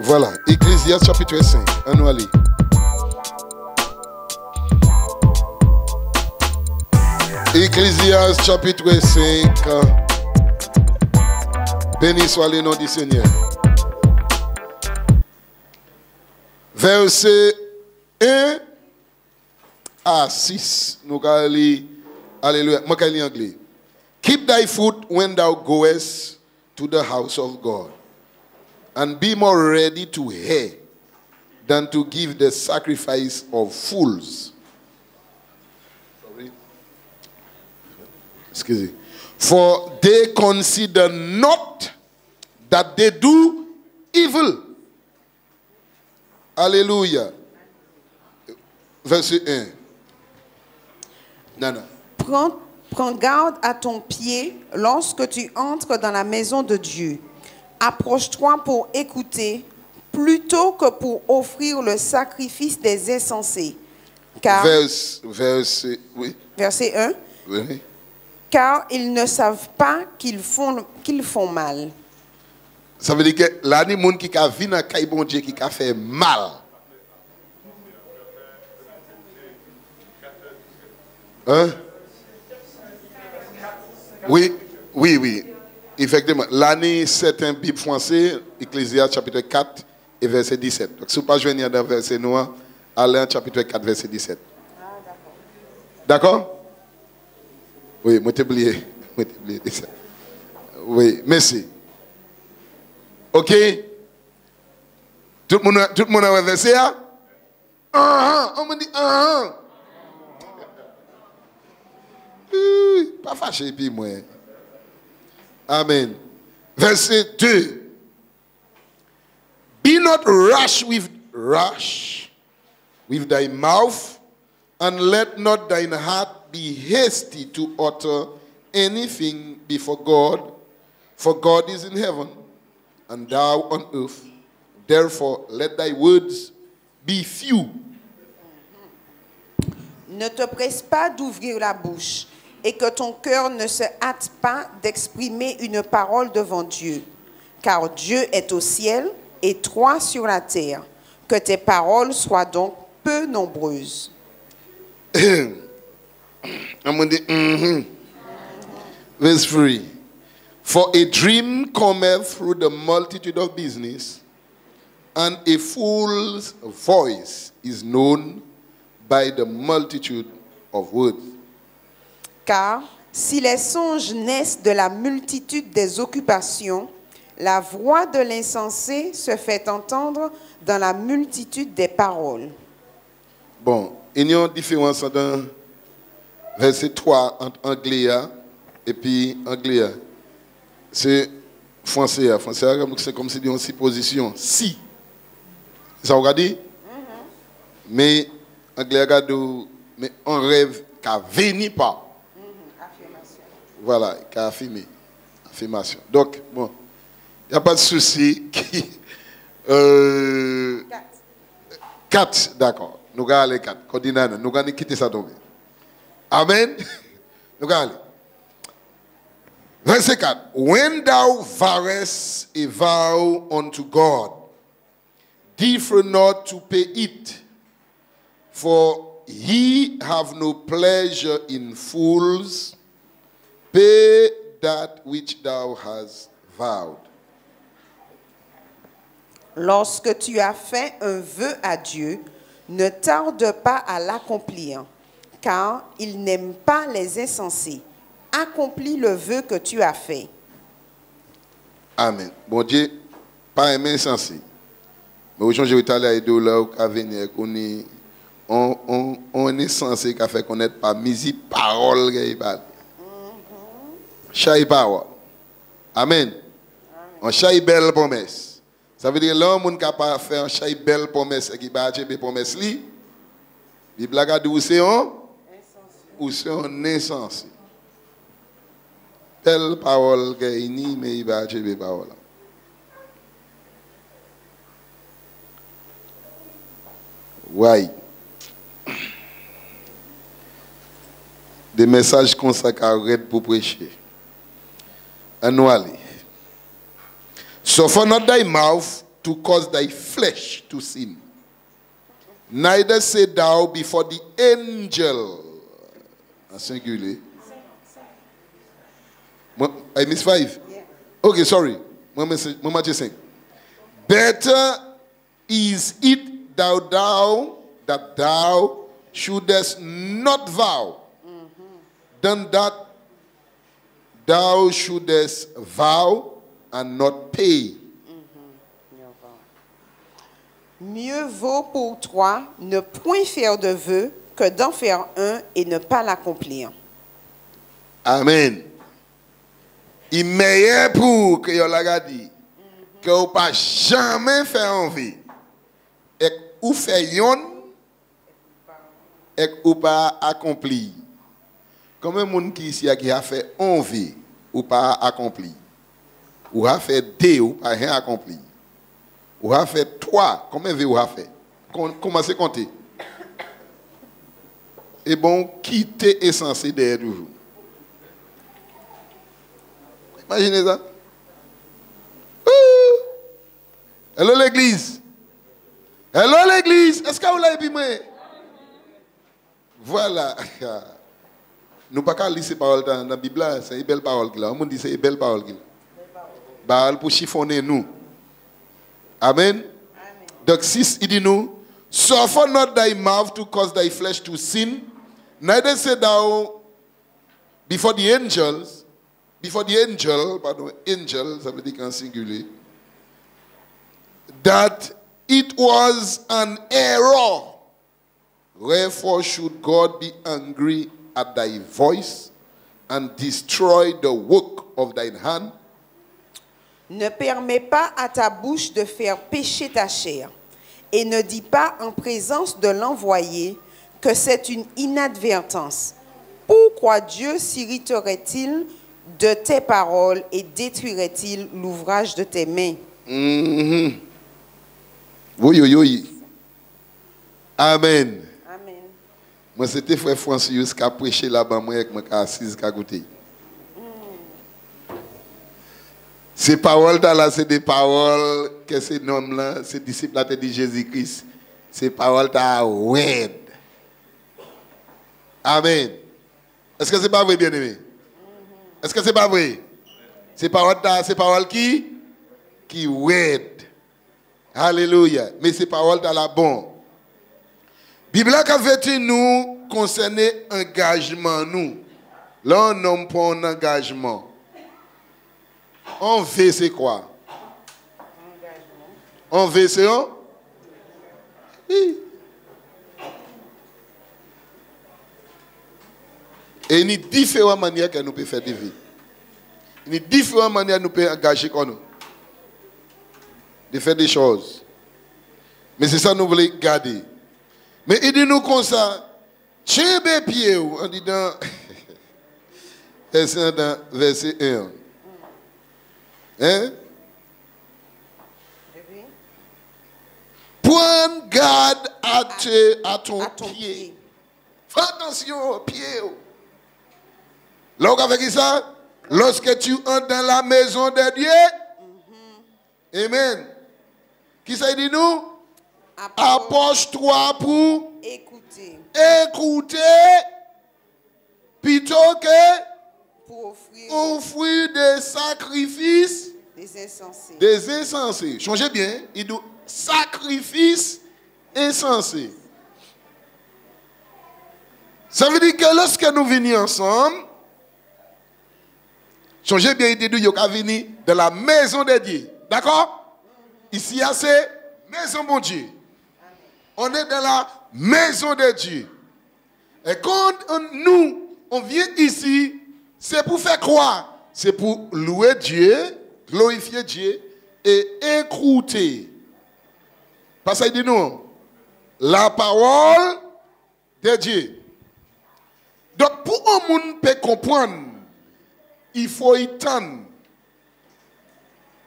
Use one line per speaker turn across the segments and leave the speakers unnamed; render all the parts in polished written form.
Voilà, Ecclésiaste chapitre 5. On va aller. Ecclésiaste chapitre 5. Béni soit le nom du Seigneur. Verset 1 à 6. Nous allons lire. Alléluia. Moi, je vais lire en anglais. Keep thy foot when thou goest to the house of God, and be more ready to hear than to give the sacrifice of fools. Sorry. Excuse me. For they consider not that they do evil. Alléluia. Verset 1. Nana.
Prends garde à ton pied lorsque tu entres dans la maison de Dieu. Approche-toi pour écouter plutôt que pour offrir le sacrifice des insensés. Car,
oui.
Verset 1.
Oui.
Car ils ne savent pas qu'ils font mal.
Ça veut dire que là, il y a des gens qui ont vu dans le bon Dieu qui ont fait mal. Hein? Oui, oui, oui. Effectivement. L'année, c'est un Bible français, Ecclésiaste chapitre 4 et verset 17. Donc, si vous ne pouvez pas venir dans le verset noir, allez en chapitre 4, verset 17. Ah, d'accord. D'accord? Oui, moi t'ai oublié. Oui, merci. Ok? Tout le monde a un verset là? On me dit pas fâché, puis moi. Amen. Verset 2. Be not rash with thy mouth, and let not thine heart be hasty to utter anything before God, for God is in heaven, and thou on earth. Therefore, let thy words be few.
Ne te presse pas d'ouvrir la bouche, et que ton cœur ne se hâte pas d'exprimer une parole devant Dieu. Car Dieu est au ciel et toi sur la terre. Que tes paroles soient donc peu nombreuses.
I'm going to Verse 3. For a dream cometh through the multitude of business, and a fool's voice is known by the multitude of words.
Car si les songes naissent de la multitude des occupations, la voix de l'insensé se fait entendre dans la multitude des paroles.
Bon, il y a une différence dans verset 3 entre anglais et puis anglais. C'est français. Français, c'est comme si c'était une supposition. Si. Ça vous dit? Mais anglais, mais on rêve qu'à venir pas.
Affirmation.
Voilà, qu'à affirmer. Affirmation. Donc, bon, il n'y a pas de souci. 4, d'accord. Nous allons aller 4. Coordinateur, nous allons quitter ça tomber. Amen. Nous allons aller. Verset 4. When thou vowest a vow unto God, defer not to pay it, for he have no pleasure in fools. Pay that which thou hast vowed.
Lorsque tu as fait un vœu à Dieu, ne tarde pas à l'accomplir, car il n'aime pas les insensés. Accomplis le vœu que tu as fait.
Amen. Bon Dieu, pas aimer insensé. Mais aujourd'hui, je vais aller à là où venir on est censé qu'à faire connaître par misi parole qu'il parle. Chaque parole. Amen. On chaque belle promesse. Ça veut dire l'homme qui a pas fait chaque belle promesse qui va acheter promesse li. Bible a dit où c'est un insensé. Telle parole qu'il ni mais il va acheter parole. Ouais. Des messages consacrés pour prêcher. And nous aller. Suffer not thy mouth to cause thy flesh to sin. Neither say thou before the angel. En singulier. I miss 5.
Yeah.
Okay, sorry. Mama just saying. Better is it that thou shouldest not vow, than that thou shouldest vow and not pay.
Mieux vaut pour toi ne point faire de vœu que d'en faire un et ne pas l'accomplir.
Amen. Il est meilleur pour que vous l'avez dit que vous pas jamais fait envie et ou fait yon et ou pas accompli. Comme un monde qui a fait envie ou pas accompli. Ou a fait 2 ou pas rien accompli. Ou a fait 3, combien vous avez fait? Commencez à compter. Et bon, quitter est censé derrière toujours. Imaginez ça. Hello l'église. Hello l'église. Est-ce que vous l'avez vu? Voilà. Nous ne pouvons pas lire ces paroles dans la Bible. C'est une belle parole. On dit que c'est une belle parole. Parole pour chiffonner nous. Amen. Donc 6, il dit nous, suffer not thy mouth to cause thy flesh to sin, neither say thou before the angel, ça veut dire qu'en singulier, that it was an error. Wherefore should God be angry at thy voice and destroy the work of thine hand?
Ne permets pas à ta bouche de faire pécher ta chair, et ne dis pas en présence de l'envoyé que c'est une inadvertance. Pourquoi Dieu s'irriterait-il de tes paroles et détruirait-il l'ouvrage de tes mains?
Oui, oui, oui. Amen.
Amen.
Moi, c'était frère François qui a prêché là-bas, moi, avec moi, qui a assis, qui a goûté. Ces paroles-là, c'est des paroles que ces hommes-là, ces disciples-là, te dit Jésus-Christ. Ces paroles-là, ouais. Amen. Est-ce que c'est pas vrai, bien-aimé? Est-ce que c'est pas vrai? Ces paroles-là, ces paroles qui ouais. Alléluia. Mais ces paroles-là, bon. Bible a fait nous concerner engagement, nous. Là, on nomme pas un engagement. On veut, c'est quoi? On veut, c'est un? Oui. Et il y a différentes manières que nous pouvons faire des vies. Il y a différentes manières que nous pouvons engager comme nous. De faire des choses. Mais c'est ça que nous voulons garder. Mais il dit nous comme ça, tiens mes pieds, on dit dans verset 1. Hein? Prends garde à ton pied. Fais attention aux pieds. Là, vous avez ça? Lorsque tu entres dans la maison de Dieu, amen. Qui ça dit nous? Approche-toi pour écouter plutôt que
pour
offrir des sacrifices des insensés. Changez bien, il dit sacrifices insensés. Ça veut dire que lorsque nous venons ensemble, changez bien, il dit qu'il y a venir de la maison de Dieu. D'accord? Ici, c'est maison de Dieu. On est dans la maison de Dieu. Et quand on vient ici, c'est pour faire quoi? C'est pour louer Dieu, glorifier Dieu et écouter. Parce qu'il dit nous, la parole de Dieu. Donc pour un monde peut comprendre, il faut y tendre.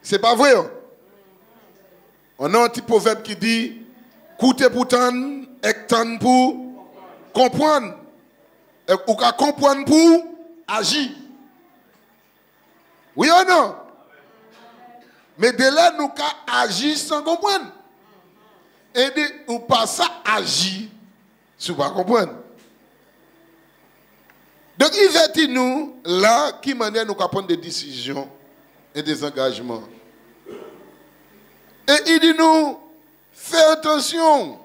C'est pas vrai? Hein? On a un petit proverbe qui dit, écoutez pour tendre, et tendre pour comprendre. Ou qu'à comprendre pour agir. Oui ou non? Mais de là, nous agir sans comprendre. Et ou pas ça agir, si vous ne comprenez pas. Donc, il va dire nous, là, qui manière nous prendre des décisions et des engagements. Et il dit nous, fais attention.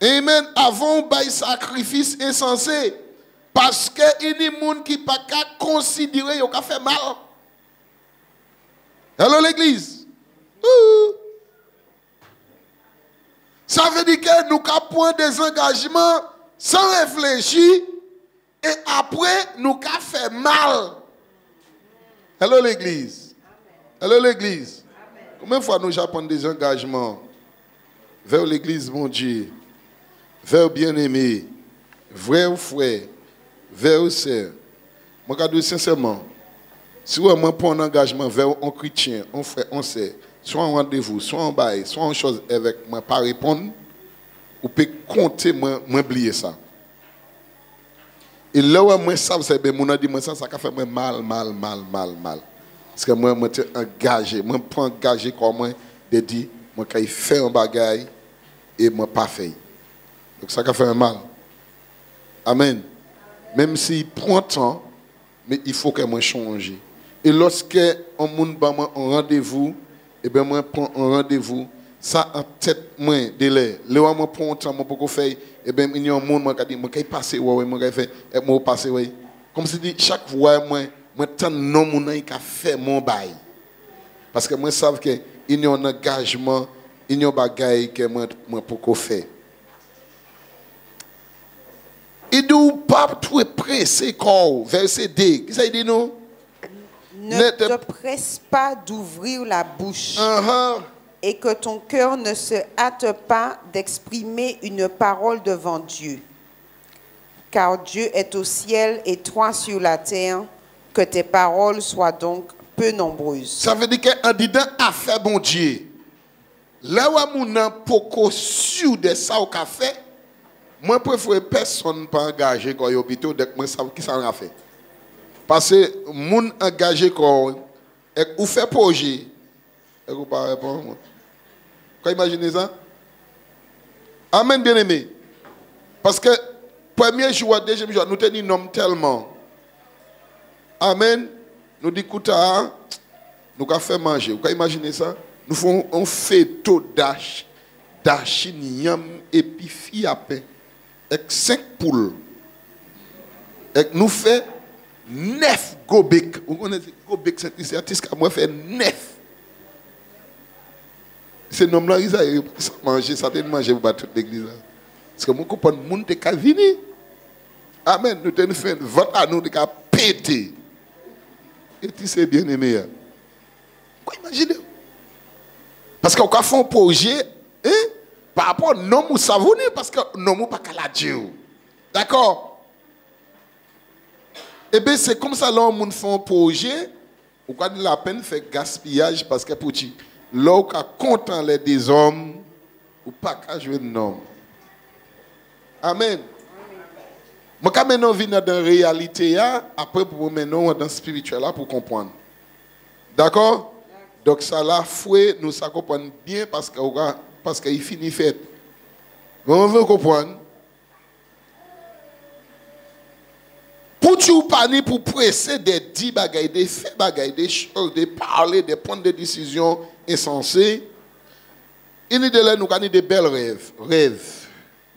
Amen. Avant de sacrifice insensé. Parce qu'il y a des gens qui ne peuvent pas considérer qu'ils ont fait mal. Hello l'église. Ça veut dire que nous avons pris des engagements sans réfléchir. Et après, nous avons fait mal. Hello l'église. Hello l'église. Combien de fois nous avons pris des engagements vers l'église, mon Dieu, vers bien-aimé, vrai frère, vers sœur. Moi, je dis sincèrement, si moi prends un engagement vers un chrétien, un frère, un sœur, soit un rendez-vous, soit un bail, soit une chose avec moi, pas répondre, ou peut compter, moi, oublier ça. Et là où moi, ça, c'est bien, mon dit, moi, ça fait mal. Parce que moi, je suis engagé, moi, je prends engagé comme moi, de dire, moi, quand il fait un bagage, et moi, pas fait. Donc, ça fait mal. Amen. Même s'il prend temps, mais il faut que moi change. Et lorsque on prend un rendez-vous, et bien moi prends un rendez-vous, ça en tête moi délai. Le moi prend un temps moi pour faire, et bien il y a un monde moi qui dit moi qui passer ouais moi qui fait et moi passer ouais. Comme si dit chaque fois moi tant non mon qui fait mon bail. Parce que moi savent que il y a un engagement, il y a un bagage que moi pour faire. Il dit pas tout pressé corps verset 2. Qu'est-ce qu'il dit nous?
Ne te presse pas d'ouvrir la bouche et que ton cœur ne se hâte pas d'exprimer une parole devant Dieu. Car Dieu est au ciel et toi sur la terre, que tes paroles soient donc peu nombreuses. Ça veut dire qu'en disant affaire bon Dieu, là où on a beaucoup sûr de ça au café, moi, je préfère personne pas engagé comme l'hôpital dès que moi sais qui ça a fait. Parce que les gens engagés comme ou fait projet, et vous pas répondre. Vous imaginez ça? Amen, bien aimé. Parce que premier jour, deuxième jour, nous tenons nom tellement. Amen. Nous disons, écoute, nous avons fait manger. Vous imaginez ça? Nous faisons un fêteau d'achiniam et puis fille à pain. Avec 5 poules. Et nous faisons 9 gobek. Vous connaissez gobek, c'est artiste qui a fait 9. C'est nom là, ils ont mangé, ça a mangé pour toute l'église. Parce que mon copain, le monde est venu. Amen. Nous avons fait 20 à nous, nous avons pété. Et tu sais bien aimé. Quoi imaginez? Parce qu'on a fait un projet, hein? Par rapport à non ou savonné, parce que non ou pas qu'à Dieu. D'accord? Eh bien, c'est comme ça, là, on fait un projet, ou quand la peine fait gaspillage, parce que pour tu, là, on est content les des hommes, ou pas qu'à jouer de nom. Amen. Moi, quand maintenant, on vient dans la réalité, après, pour maintenant, dans le spirituel, pour comprendre. D'accord? Donc, ça, la foi, nous ça comprendre bien, parce qu'il finit fait. On veut comprendre. Pour tu pas ni pour presser des 10 bagailles, des faits bagailles, des choses, de parler, de prendre des décisions insensées, il y a de là, nous avons des belles rêves. Rêves.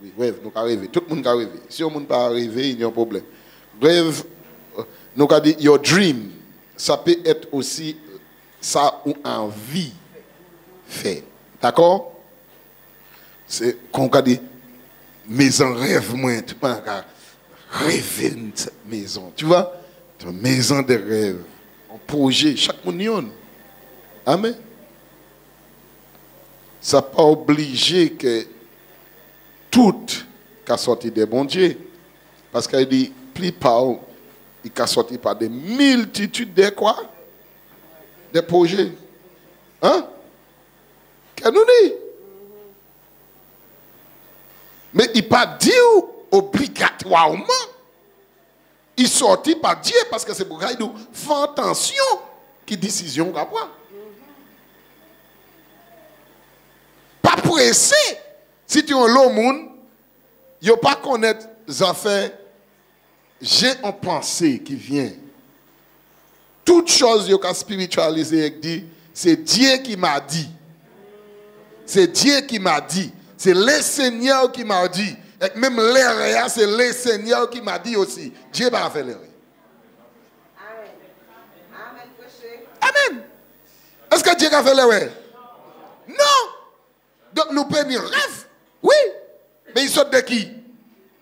Oui, rêve, nous avons rêvé. Tout le monde a rêvé. Si on ne peut pas rêver, il y a un problème. Rêve, nous avons dit, your dream, ça peut être aussi ça ou envie fait. D'accord? C'est qu'on a dit, maison rêve, moi, tu peux pas rêver de cette maison. Tu vois? Une maison de rêve. Un projet, chaque monde. Amen. Ça n'est pas obligé que tout a sorti des bons dieux. Parce qu'il dit, plus par il a sorti par des multitudes de quoi? Des projets. Hein? Qu'est-ce nous dit? Mais il pas dit obligatoirement. Il sortit par Dieu parce que c'est pour ça qu'il nous fait attention qui décision qu'on prend.
pressé. Si tu es un long monde, il ne pas connaître les affaires. J'ai une pensée qui vient. Toute chose que spiritualisée, dit, c'est Dieu qui m'a dit. C'est Dieu qui m'a dit. C'est le Seigneur qui m'a dit. Et même l'erreur, c'est le Seigneur qui m'a dit aussi. Dieu va faire l'erreur. Amen. Est-ce que Dieu a fait l'erreur? Non. Donc nous prenons un rêve. Oui. Mais il sort de qui?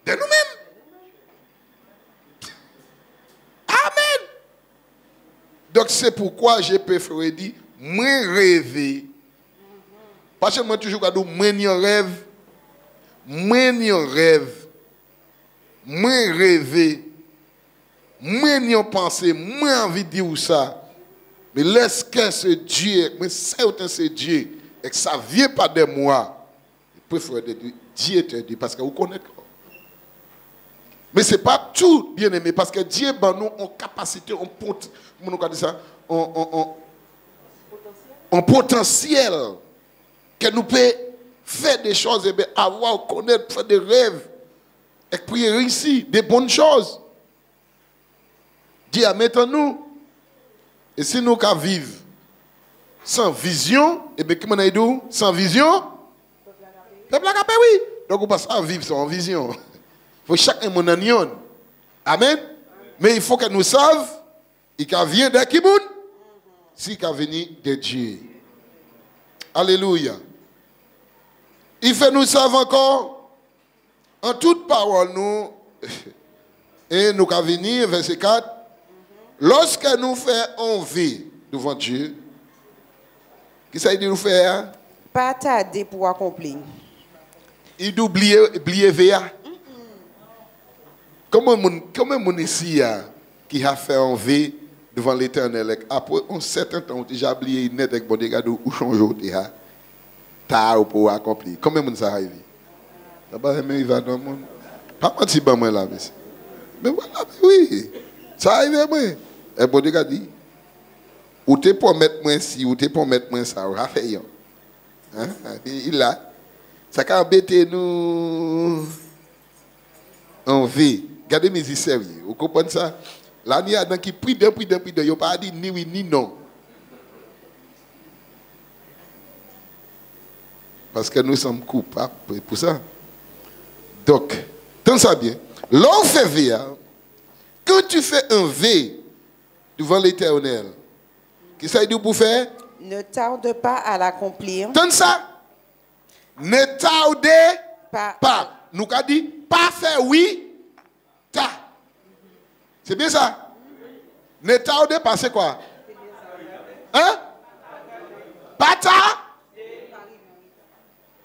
De nous-mêmes. Amen. Donc c'est pourquoi j'ai préféré dire, moi rêver. Parce que moi toujours quand moi ni rêve, moi ni rêve, moi rêver, moi ni penser, moi envie de dire ça. Mais laisse que ce Dieu, mais certain c'est Dieu, et que ça ne vient pas de moi. Je préfère dire Dieu te dit parce que vous connaissez. Mais ce n'est pas tout, bien aimé, parce que Dieu ben, nous en capacité, en potentiel, que nous pouvons faire des choses, et bien, avoir, connaître, faire des rêves, et puis réussir des bonnes choses. Dieu a maintenant nous. Et si nous pouvons vivre sans vision, et bien, comment on dit, sans vision, peuple a oui. Donc, on passe à vivre sans vision. Il faut chacun mon anion. Amen. Mais il faut que nous sachions, il vient de qui bon? Si il vient de Dieu. Alléluia. Il fait nous savoir encore, en toute parole, nous, et nous avons venir, verset 4, lorsque nous faisons envie devant Dieu, qu'est-ce que ça dit nous faire?
Pas tarder pour accomplir.
Il doit oublier VA. Comment mon ici qui a fait envie devant l'Éternel, après un certain temps, déjà oublié net avec bon dégât ou changer tard pour accomplir. Comment mon ça arrive? D'abord, il va dans le monde. Pas menti pas moi là, mais voilà, oui, ça arrive moi. Et bon dégât dit, ou t'es pour mettre moi ci, ou t'es pour mettre moi ça, ou fait hein? Il a, ça a embêté nous en vie. Regardez mes sérieux, vous comprenez ça? Là, il y a des gens qui prient, il n'y a pas dit ni oui ni non. Parce que nous sommes coupables pour ça. Donc, tenez ça bien. L'on fait via, quand tu fais un V devant l'Éternel, qu'est-ce que ça dit pour faire?
Ne tarde pas à l'accomplir.
Tenez ça. Ne tardez
Pas.
Nous avons dit, pas faire oui, ta. C'est bien ça? Ne tardez pas, c'est quoi? Hein? Pas ta?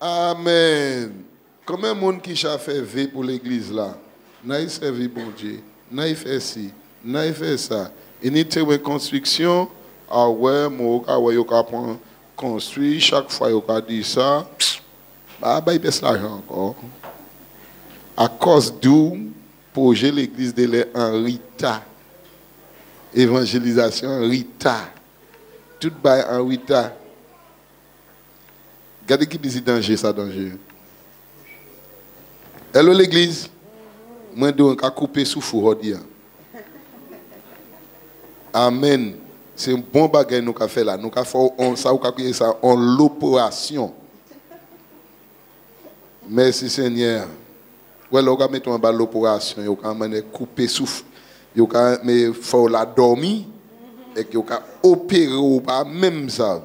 Amen. Comme un monde qui a fait V pour l'église là, n'a servi bon Dieu, n'a fait ci, n'a fait ça. Il y a une construction, ah ouais, moi, il y a construit, chaque fois il a dit ça, bah, il baisse l'argent encore. À cause d'où, projet l'église de l'est en retard. Évangélisation en retard. Tout bail en retard. Regardez qui dit danger, ça danger. Hello l'église. Moi, je vais couper sous four. Amen. C'est un bon bagage nous avons fait là. Nous avons fait ça en l'opération. Merci Seigneur. Ouais, là, on va mettre en bas l'opération. On va couper souffle. On va faire la dormir. Et on va opérer ou pas même ça.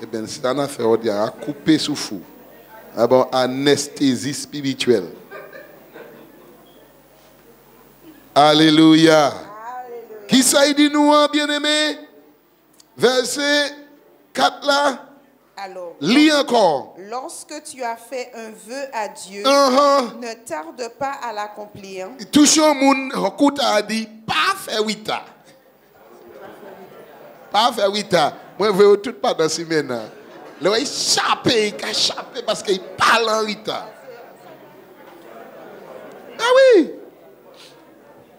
Eh bien, c'est une affaire, on va couper souffle. Bon, anesthésie spirituelle. Alléluia. Qui ça dit nous, bien-aimé? Verset 4 là.
Alors,
lis encore.
lorsque tu as fait un vœu à Dieu, ne tarde pas à l'accomplir.
Toujours mon écoute a dit pas faire 8 ans. Pas faire 8 ans. Moi je veux tout pas dans semaine. Le échapper, échapper parce qu'il parle en 8 ans. Ah oui.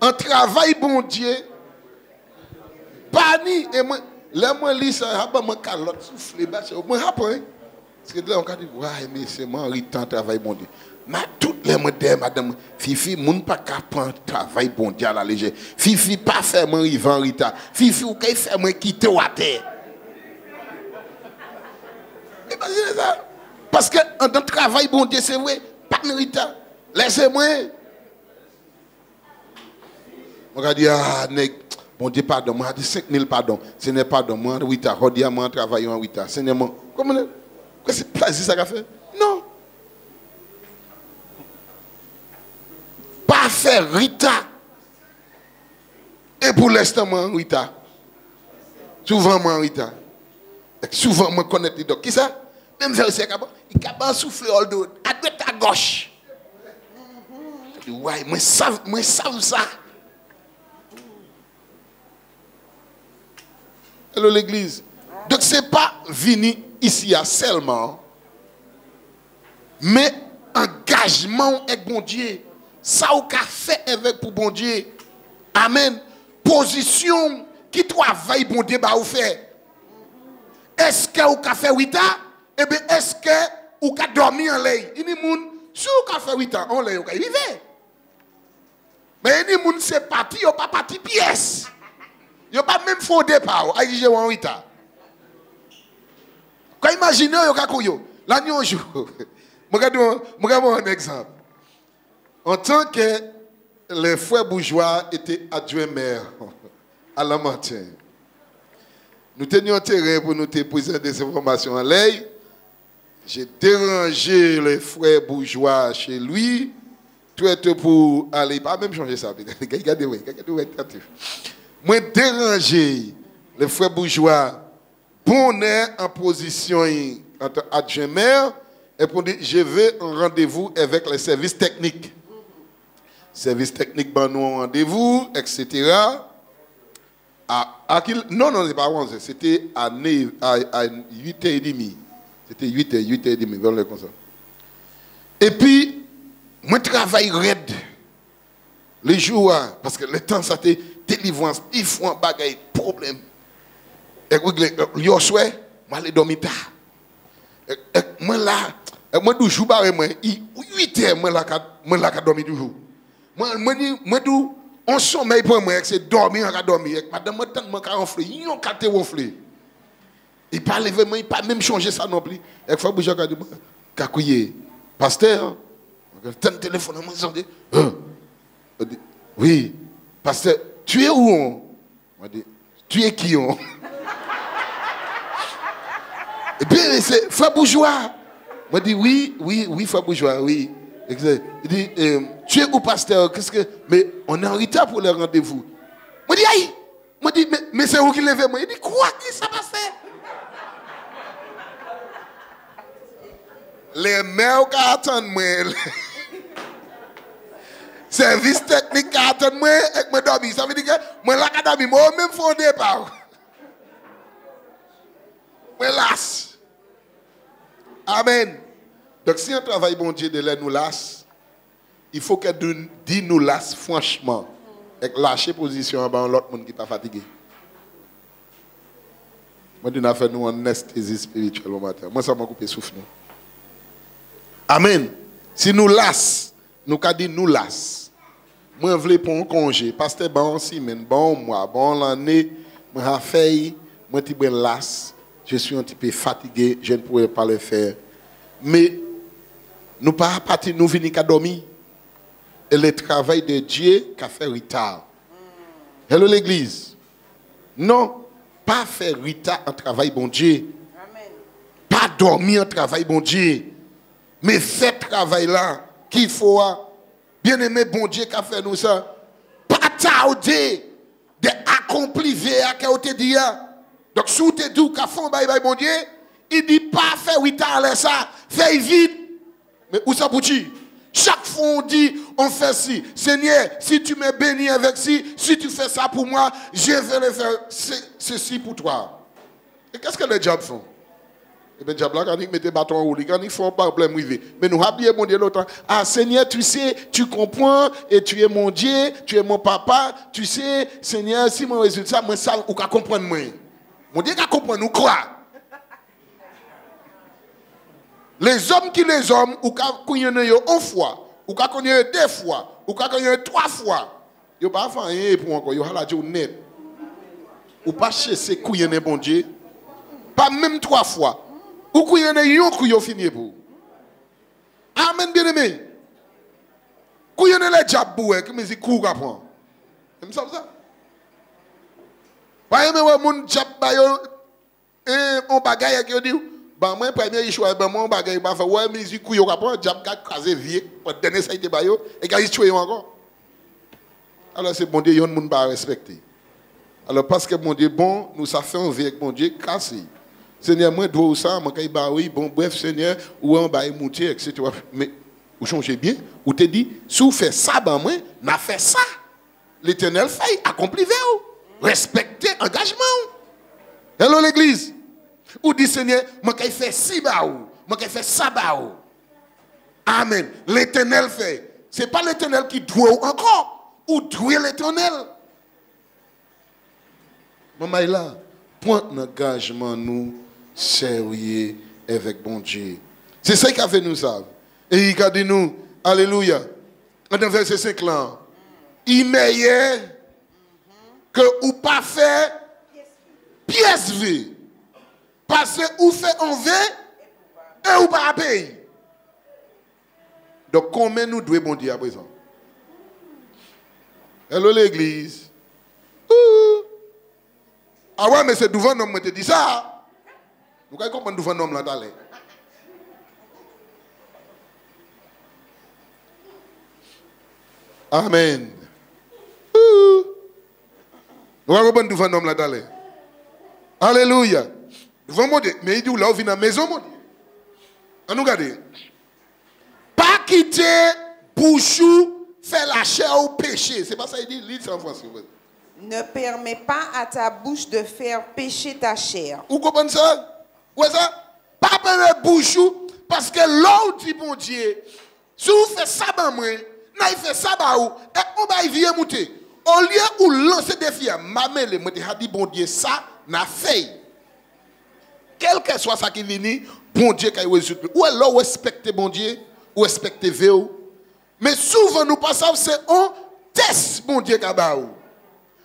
Un travail bon Dieu. Pas ni et moi là moi lis ça, moi calotte souffler bas moi après. Parce que là, on a dit, ouais, mais c'est moi, Rita, travail bon Dieu. Mais toutes les madame, Fifi, moun pas capable travail bon Dieu à la légère. Fifi, pas faire mon Ivan Rita. Fifi, ou qu'elle fait moi quitter ou à terre. Imaginez ça. Parce que dans le travail bon Dieu, c'est vrai, pas de Rita. Laissez-moi. On a dit, ah, bon Dieu, pardon, moi, dit 5000 pardon. Ce n'est pas de moi, Rita, Rodia, moi, travaillons en Rita. Seigneur, moi, comment c'est plaisir ça qu'a fait? Non. Pas faire Rita. Et pour l'instant, moi, Rita. Souvent, moi, Rita. Souvent, moi, connais les docs. Qui ça? Même verset, il a soufflé à droite, à gauche. Je dis, ouais, moi, savent ça. Hello, l'église. Donc, ce n'est pas venir ici à seulement, mais engagement avec bon Dieu. Ça ou qu'a fait avec pour bon Dieu. Amen. Position qui travaille bon Dieu bah ou fait. Est-ce que ou qu'a fait 8 ans? Eh bien, est-ce que ou qu'a dormi en l'air? Il y a des gens, si ou qu'a fait 8 ans, on l'air, ou qu'a vivre. Mais il y a des gens, c'est parti, ou pas parti pièce. Il n'y a pas même faux départ, à y en 8 ans. Quand imaginez, il y a un là, nous, un jour, regardons un exemple. En tant que les frères bourgeois étaient adjoints maires à la montagne, nous tenions terrain pour nous poser des informations en l'air. J'ai dérangé les frères bourgeois chez lui, tout pour aller, pas même changer ça. Regardez, moi, dérangé les frères bourgeois, bonnet en position entre adjoint maire, et pour dire, je vais en rendez-vous avec les services techniques. Services techniques, ben nous en rendez-vous, etc. Non, c'est pas 11, c'était à 8h30. C'était 8h30, vers le comme ça. Et puis, moi, je travaille raide. Les jours, parce que le temps, ça était délivrance, il faut un bagage, problème. Et yo souhait, moi, je dormir tard. Moi, là, moi, je joue pas, moi, 8h, moi, là, dormir toujours. Moi, on sommeille pour moi, c'est dormir, on dormir. Madame, moi, tellement qu'à ronfler, ils ont qu'à te ronfler. Il pas lever, il pas même changer ça non plus. Et il faut bouger, il dit, Kakouye, pasteur, tant de téléphone, moi, je dis, oui, pasteur, tu es où on? Je dis, tu es qui on? Et puis, c'est frère bourgeois. Je dis, oui, frère bourgeois, oui. Il dit, tu es où, pasteur? Qu'est-ce que. Mais on est en retard pour le rendez-vous. Je dis, aïe! Je dis, mais c'est où qui lève moi? Il dit, quoi qui ça passe? Les mères qui attendent moi. Service technique qui attendent moi et me dormir. Ça veut dire que moi, là, je dormir, moi, même fond départ. Moi, lasse. Amen. Donc, si on travaille, bon Dieu, de l'air nous lasse, il faut que dit nous lasse franchement. Et lâcher position avant l'autre monde qui n'est pas fatigué. Moi, je fait nous en anesthésie spirituelle au matin. Moi, ça m'a coupé souffle. Amen. Si nous lasse, nous avons dit nous lasse. Moi, je voulais prendre un congé. Pasteur, bon semaine, bon mois, bon l'année, moi, je fait, moi, je suis lasse. Je suis un petit peu fatigué, je ne pourrais pas le faire. Mais nous pas partir, nous venons qu'à dormir. Et le travail de Dieu qu'a fait retard. Hello l'église. Non, pas faire retard en travail bon Dieu. Amen. Pas dormir en travail bon Dieu. Mais fait travail là qu'il faut. Bien aimé bon Dieu qu'a fait nous ça. Pas tarder d'accomplir vers qu'a te dit. Donc si tu dis qu'a fait bye bye bon Dieu, il dit pas faire retard là ça, fais vite. Mais où ça pour dire? Chaque fois on dit, on fait ci. Seigneur, si tu me bénis avec ci, si tu fais ça pour moi, je vais le faire ceci pour toi. Et qu'est-ce que les diables font? Et bien, les diables, quand ils mettent des bâtons en roue, quand ils font pas problème, mais nous habillons mon Dieu l'autre. Ah, Seigneur, tu sais, tu comprends, et tu es mon Dieu, tu es mon papa, tu sais, Seigneur, si mon résultat, moi, ça, ou qu'à comprendre moi. Mon Dieu, qu'à comprendre, nous croit. Les hommes qui les hommes, ou quand il y en a une fois, ou quand il y en a deux fois, ou quand il y en a trois fois, il n'y a pas rien pour encore, il y a la journée net. Ou pas chercher couillonner bon Dieu, pas même trois fois. Ou couillonner yon couillon fini pour. Amen bien aimé. Couillonner les diables qui me dit cour à prendre. Vous savez ça? Pas aimer mon diable bayo on bagaille qui dit bah moi premier choix ben mon bagaille pas faire ouais musique couillon à prendre diable qu'a crasé vieux pour dernier ça été bayo et gars il tuer encore. Alors c'est bon Dieu yon moun pas respecter. Alors parce que mon Dieu bon, nous ça fait envie avec mon Dieu cassé. Seigneur, moi dois ça, moi kay ba oui, bon bref Seigneur, ou on ba monter etc. Mais vous changez bien, ou te dit, si vous faites ça ben moi, n'a fait ça. L'Éternel fait accompli vous. Respectez engagement. Hello l'église. Ou dit Seigneur, moi kay fait ci ba ou, moi kay fait ça ba ou. Amen. L'Éternel fait. C'est pas l'Éternel qui doit encore, ou doit l'Éternel. Maman est là, point d'engagement nous sérieux avec bon Dieu. C'est ça qui a fait nous ça. Et il a dit nous, alléluia, dans le verset 5 là, il meilleur que ou pas fait pièce V. Parce que ou fait en V et ou pas payer. Donc combien nous devons bon Dieu à présent? Hello l'église. Ah ouais, mais c'est devant l'homme qui te dit ça. Vous pouvez comprendre devant l'homme là d'aller. Amen. Vous pouvez comprendre devant l'homme là d'aller. Alléluia. Devant mon Dieu. Mais il dit là, on vient dans la maison, mon Dieu. On nous regarde. Pas quitter bouchou, faire la chair au péché. C'est pas ça il dit, lis en français.
Ne permets pas à ta bouche de faire pécher ta chair.
Vous comprenez ça? Ouais ça? Pas prendre bouchou parce que l'autre dit bon Dieu, si vous faites ça ben moi, n'a il fait ça ba ou et on va y vient monter. Au lieu où lancer des filles, mamelle moi te dit bon Dieu ça n'a fait. Quel que soit ça qui vient, bon Dieu qui résout. Ou alors respecter bon Dieu, ou respecter Dieu. Mais souvent nous passons c'est un test bon Dieu qui ba ou.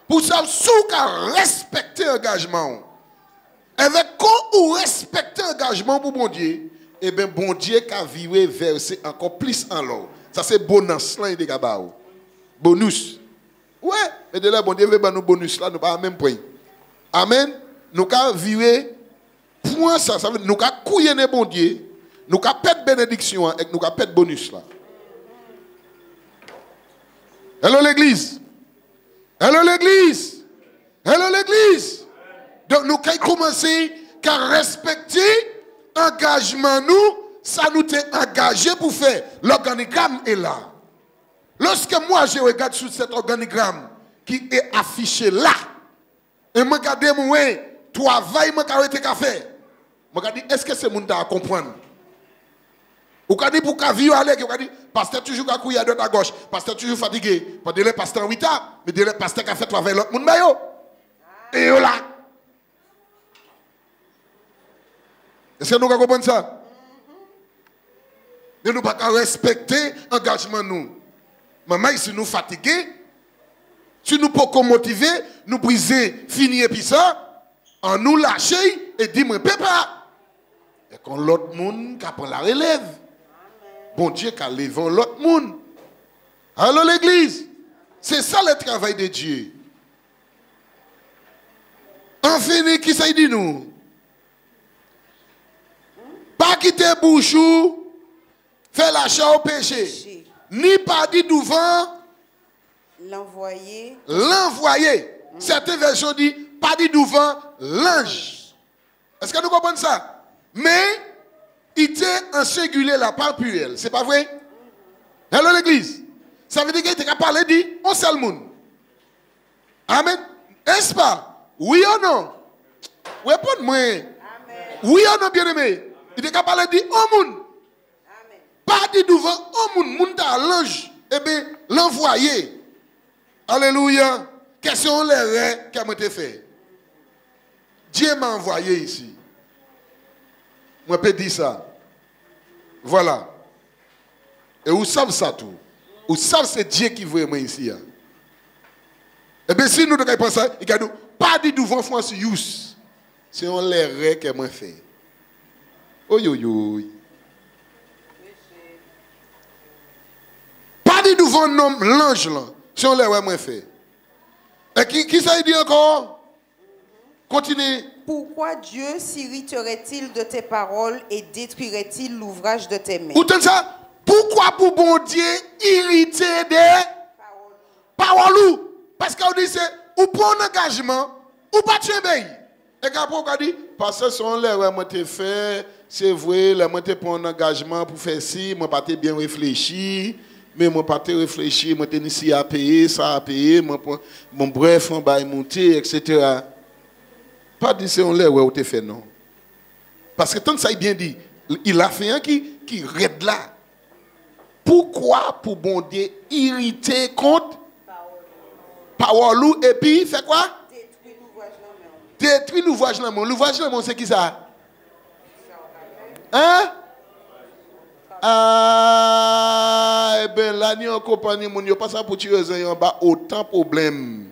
Pour ça, si vous respecter l'engagement, avec quand vous respectez l'engagement pour bon Dieu, eh bien, bon Dieu a viré verser encore plus en l'eau. Ça, c'est bonus, là, il y a bonus. Ouais, et de là, bon Dieu veut nous bonus, là, nous pas même point. Amen. Nous avons viré, point ça, ça veut dire, nous avons couillonné bon Dieu, nous avons fait bénédiction, et nous avons fait bonus, là. Hello, l'église. Hello l'église. Hello l'église. Donc nous avons commencé à respecter l'engagement nous, ça nous a engagé pour faire. L'organigramme est là. Lorsque moi je regarde sur cet organigramme qui est affiché là, et je regarde moi, travail, je arrêté qu'à faire. Je regarde est-ce que c'est mon à comprendre? Ou quand dit pour qu'à vivre aller, ou quand dit pasteur toujours à couiller à droite à gauche, pasteur toujours fatigué, pas de le pasteur 8 ans, mais de le pasteur qui a fait travailler l'autre monde bayo. Et là. Est-ce que nous comprenons ça? Nous ne pouvons pas respecter l'engagement nous. Maman, si nous fatigués, si nous pouvons motiver, nous briser, finir puis ça, en nous lâcher et dire, moi, papa. Et quand l'autre monde qui prend la relève. Bon Dieu qui a levé l'autre monde. Alors l'église, c'est ça le travail de Dieu. Enfin, qui ça dit nous? Pas quitter bouchou, faire l'achat au péché. Ni pas dit devant.
L'envoyer.
L'envoyer. Certaines versions disent pas dit devant l'ange. Est-ce que nous comprenons ça? Mais il était en singulier là, pas pluriel. C'est pas vrai? Hello l'église. Ça veut dire qu'il était capable de dire on seul monde. Amen. Est-ce pas? Oui ou non? Réponds-moi. Oui ou non, bien-aimé? Il était capable de dire on monde. Pas dit devant on monde. Monde à l'ange. Eh bien, l'envoyer. Alléluia. Question les rêves qui a été fait. Dieu m'a envoyé ici. Moi, je peux dire ça. Voilà. Et vous savez ça tout. Vous savez c'est Dieu qui veut moi ici. Hein. Et bien si nous devons penser ça, il y a pas de devant France Yous. C'est un l'air que moi fait. Oh yo yo. Pas de devant nom l'ange là. C'est un l'air moi fait. Et qui ça dit encore? Continue.
Pourquoi Dieu s'irriterait-il de tes paroles et détruirait-il l'ouvrage de tes mains?
Vous entendez ça? Pourquoi pour bon Dieu irriter des paroles? Parce qu'on dit c'est ou prend un engagement ou pas de pays. Et quand on dit parce que son l'air moi te fait c'est vrai là moi te prend un engagement pour faire ci moi pas te bien réfléchi mais moi pas te réfléchi moi te ici à payer ça à payer moi mon bref on va monter etc. Pas dire c'est on l'air où te fait non. Parce que tant que ça est bien dit il a fait un qui raide là. Pourquoi pour bon Dieu irriter contre parole et puis fait quoi? Détruit l'ouvrage de l'amour. L'ouvrage de l'amour c'est qui ça? Hein? Ah, eh bien là ni en compagnie mon yo pas ça pour tirer en bas autant de problèmes.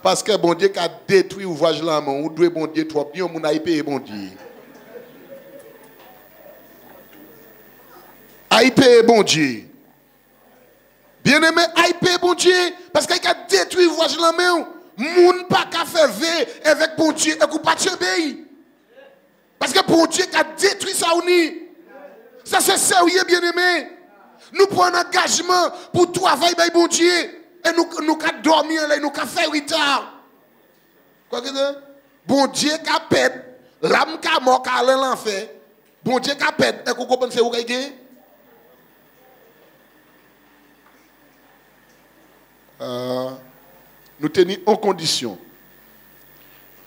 Parce que bon Dieu a détruit l'ouvrage de l'amour, ou doit bon Dieu trop bien mon a payé bon Dieu. Aïe bon Dieu. Bien aimé, aïe bon Dieu. Parce qu'il a détruit le voyage de la main. Moun pas qu'à faire veille avec bon Dieu et qu'on pas de obéir. Parce que bon Dieu a détruit ça ou ni. Ça c'est sérieux bien aimé. Nous prenons un engagement pour travailler avec bon Dieu. Et nous qu'à dormir là, nous qu'à faire retard. Quoi que c'est? Bon Dieu qu'a pète. L'âme qu'a mort qu'a allé l'enfer. Bon Dieu qu'a pète. Et qu'on comprend c'est où qu'il y a? Nous tenons en condition.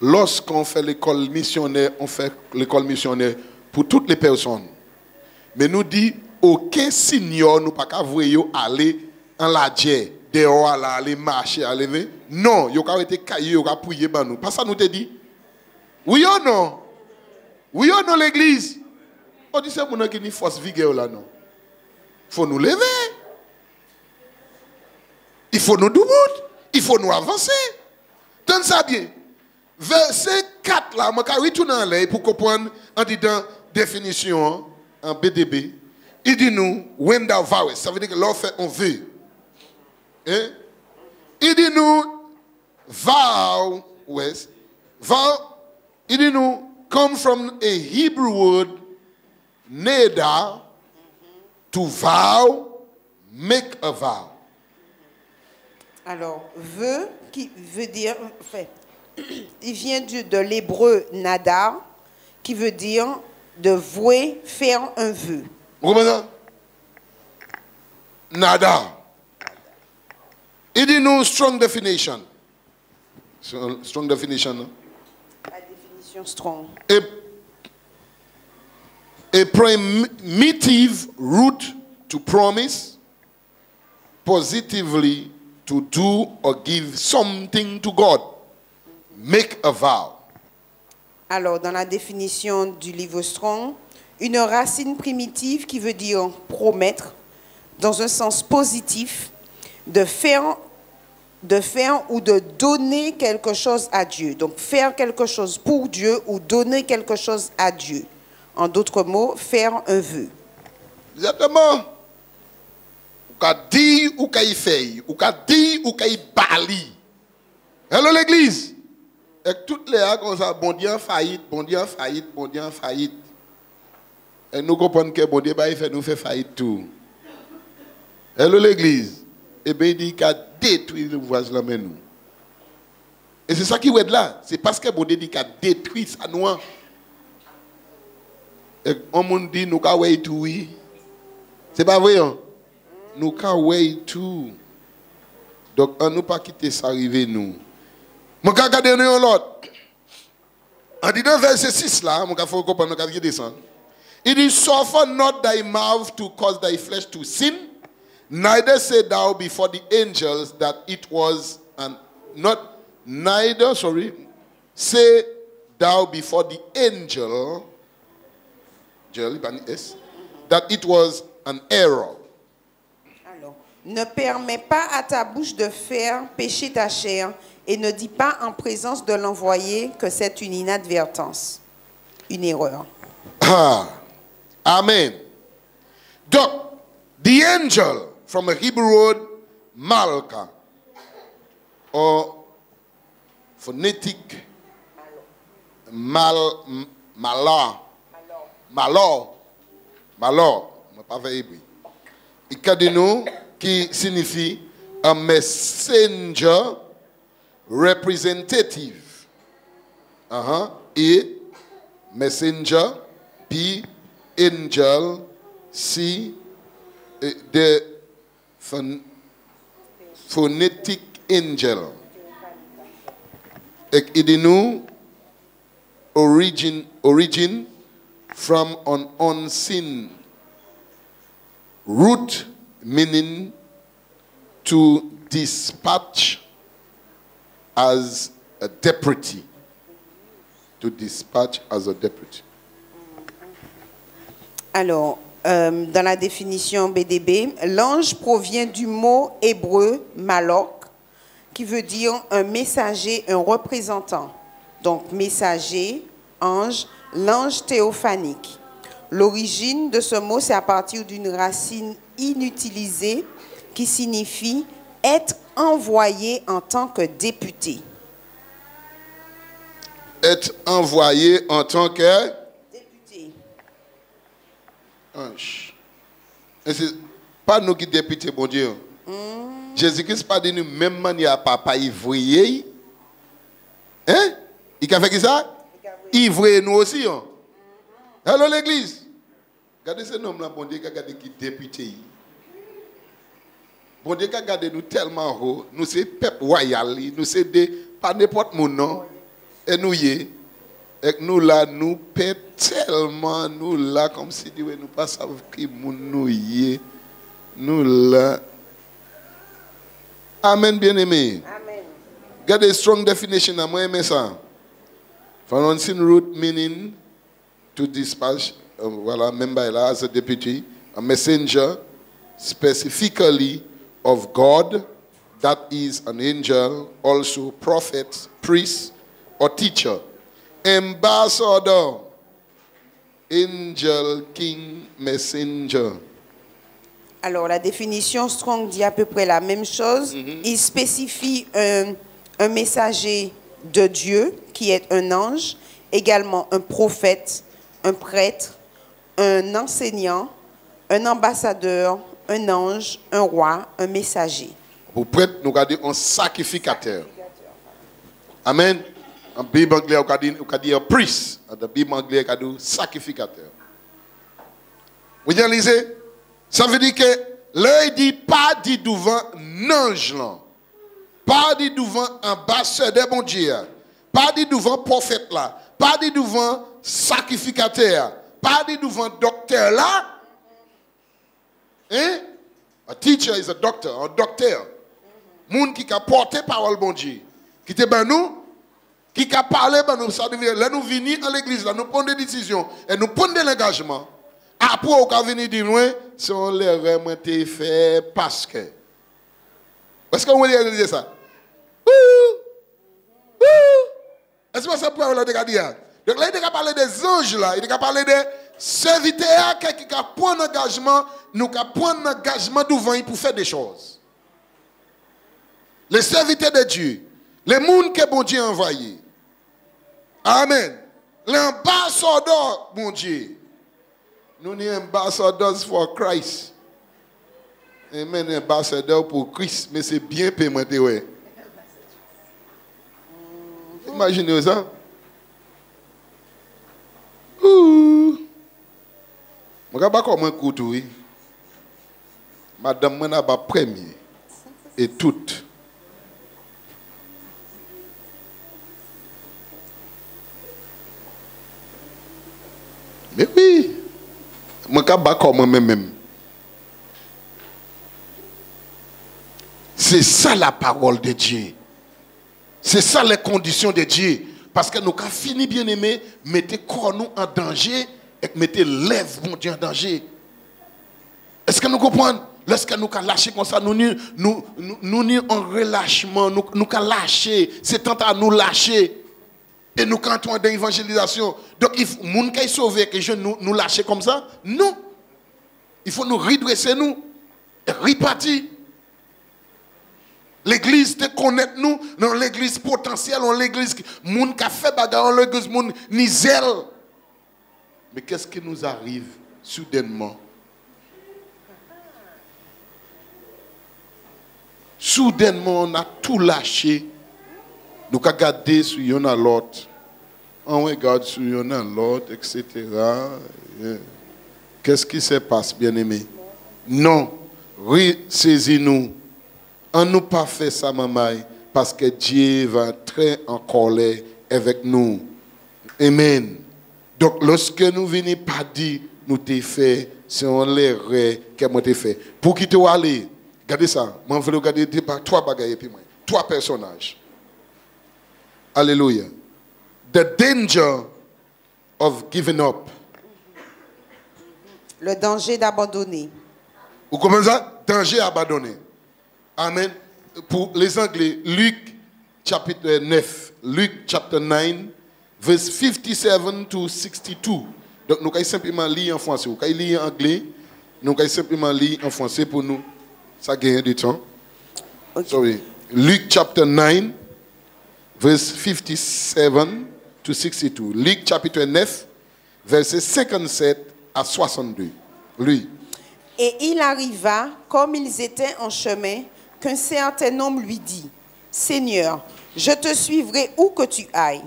Lorsqu'on fait l'école missionnaire, on fait l'école missionnaire pour toutes les personnes. Mais nous dit aucun senior nous pas qu'à voir aller en la dière, dehors aller marcher, aller. Non, yo ka été caillé, yo ka prier ba nous. Pas ça nous te dit. Oui ou non? Oui ou non l'église? On dit c'est mon qui ni force vigueur là non. Faut nous lever. Il faut nous debout, il faut nous avancer. Tenez ça bien. Verset 4 là, je vais retourner en l'air pour comprendre en disant définition en BDB. Il dit nous, when thou vowest, ça veut dire que l'on fait on veut. Hein? Il dit nous, vow, il dit nous, come from a Hebrew word, neda, to vow, make a vow.
Alors, vœu, qui veut dire, enfin, il vient de l'hébreu nada, qui veut dire de vouer, faire un vœu.
Vous comprenez ça? Nada. Il dit nous strong definition. Strong definition. Non?
La définition strong.
A primitive route to promise positively to do or give something to God. Make a vow.
Alors, dans la définition du livre Strong, une racine primitive qui veut dire promettre, dans un sens positif, de faire ou de donner quelque chose à Dieu. Donc, faire quelque chose pour Dieu ou donner quelque chose à Dieu. En d'autres mots, faire un vœu.
Exactement. Ou qu'a dit ou qu'a fait, ou qu'a dit ou qu'a bali. Hello l'église. Et toutes les gens comme ça, bon Dieu en faillite, bon Dieu en faillite, bon Dieu en faillite. Et nous comprenons que bon Dieu nous fait faillite tout. Hello l'église. Et bien il dit qu'il a détruit le voisin là mais nous. Et c'est ça qui est là. C'est parce que bon Dieu dit qu'il a détruit ça nous. Et on nous dit nous avons fait tout oui. C'est pas vrai hein? Nous avons fait tout. Donc on ne pas quitter ça arriver nous. Je vais regarder l'autre. En disant verset 6 là, je vais comprendre, je vais descendre. Il dit, suffer not thy mouth to cause thy flesh to sin, neither say thou before the angels that it was, say thou before the angel, that that it was an error.
Alors, ne permets pas à ta bouche de faire pécher ta chair et ne dis pas en présence de l'envoyé que c'est une inadvertance, une erreur.
Ah, amen. Donc, the angel from a Hebrew word, Malka, or phonetic malor, on pas fait hébreu. Il y a des noms qui signifient a messenger representative. Et messenger, B, angel, C, the phonetic angel. Et dit nous origin from an unseen root, meaning to dispatch as a deputy. To dispatch as a deputy.
Alors, dans la définition BDB, l'ange provient du mot hébreu malok, qui veut dire un messager, un représentant. Donc, messager, ange, l'ange théophanique. L'origine de ce mot, c'est à partir d'une racine inutilisée qui signifie être envoyé en tant que député.
Être envoyé en tant que
député.
Ange. Et c'est pas nous qui député, bon Dieu. Jésus-Christ pas de nous même manière papa ivrier. Hein? Il a fait qui ça? Ivrier nous aussi. Hein? Hello l'église. Regardez ce nom là, bon Dieu, regardez qui député. Bon Dieu, regardez nous tellement haut. Nous c'est peuple royal. Nous c'est pas n'importe mon nom. Et nous y et nous là, nous paie tellement, nous là, comme si nous pas savons qui nous y nous là. Amen, bien-aimé.
Amen.
Get a strong definition, moi aimé ça. For unseen root meaning to dispatch, voilà, member là, as a deputy, a messenger, specifically of God, that is an angel, also prophet, priest, or teacher. Ambassador, angel, king, messenger.
Alors, la définition Strong dit à peu près la même chose. Il spécifie un messager de Dieu, qui est un ange, également un prophète, un prêtre, un enseignant, un ambassadeur, un ange, un roi, un messager.
Pour prêtre, nous regardons un sacrificateur. Amen. En Bible anglais, on dit un priest. En Bible anglais, on dit sacrificateur. Vous lisez? Ça veut dire que l'œil dit pas dit devant ange là. Pas dit devant ambassadeur bon Dieu. Pas dit devant prophète là. Pas dit devant sacrificateur. Pas dit devant docteur là. Hein? A teacher is a doctor, un docteur. Moun qui a porté parole bon Dieu. Qui te ben nous qui a parlé ben nous ça devient là nous venir à l'église là nous prendre des décisions et nous prendre de l'engagement. Après on va venir dire loin si on les vraiment fait parce que est-ce qu'on va dire ça? Est-ce que ça peut avoir le dire? Donc là il a parlé des anges là, il a parlé des serviteurs qui a prendre engagement, nous qui prendre engagement devant pour faire des choses. Les serviteurs de Dieu, les gens que bon Dieu a envoyés. Amen. L'ambassadeur, bon Dieu. Nous sommes ambassadors for Christ. Amen, ambassadeur pour Christ. Mais c'est bien paymenté, ouais. Imaginez ça. Je ne sais pas comment couteau. Madame, je n'ai pas premier. Et toutes. Mais oui, je ne sais pas comment même. C'est ça la parole de Dieu. C'est ça les conditions de Dieu. Parce que nous avons fini bien aimé, mettez corps nous en danger et mettez lèvres mon Dieu en danger. Est-ce que nous comprenons? Lorsque nous avons lâché comme ça, nous sommes en relâchement, nous avons lâché, c'est temps à nous lâcher. Et nous cantons dans l'évangélisation. Donc, il faut que les gens sauvent que nous lâcher comme ça. Non. Il faut nous redresser, nous, repartir. L'église te connaît nous, dans l'église potentielle, dans l'église qui a fait bagarre, dans l'église moun ni zèle. Mais qu'est-ce qui nous arrive soudainement? Soudainement, on a tout lâché. Nous avons regardé sur yon à l'autre. On regarde sur yon à l'autre, etc. Qu'est-ce qui se passe, bien-aimé? Non. Ressaisis-nous. On nous pas fait ça, maman, parce que Dieu va entrer en colère avec nous. Amen. Donc, lorsque nous venons pas dire, nous t'ai fait, c'est on l'erreur que nous t'ai fait. Pour qui te aller? Regardez ça. Je vais regarder trois bagailles et puis moi. Trois personnages. Alléluia. The danger of giving up.
Le danger d'abandonner.
Vous comprenez ça? Danger d'abandonner. Amen. Pour les Anglais, Luc chapitre 9. Luc chapitre 9, verse 57 to 62. Donc nous allons simplement lire en français. Vous allez lire en anglais. Nous allons simplement lire en français pour nous. Ça gagne du temps. Okay. Sorry. Luc chapter 9, verse 57 to 62. Luc chapitre 9, verset 57 à 62. Lui.
Et il arriva, comme ils étaient en chemin, qu'un certain homme lui dit, « Seigneur, je te suivrai où que tu ailles. »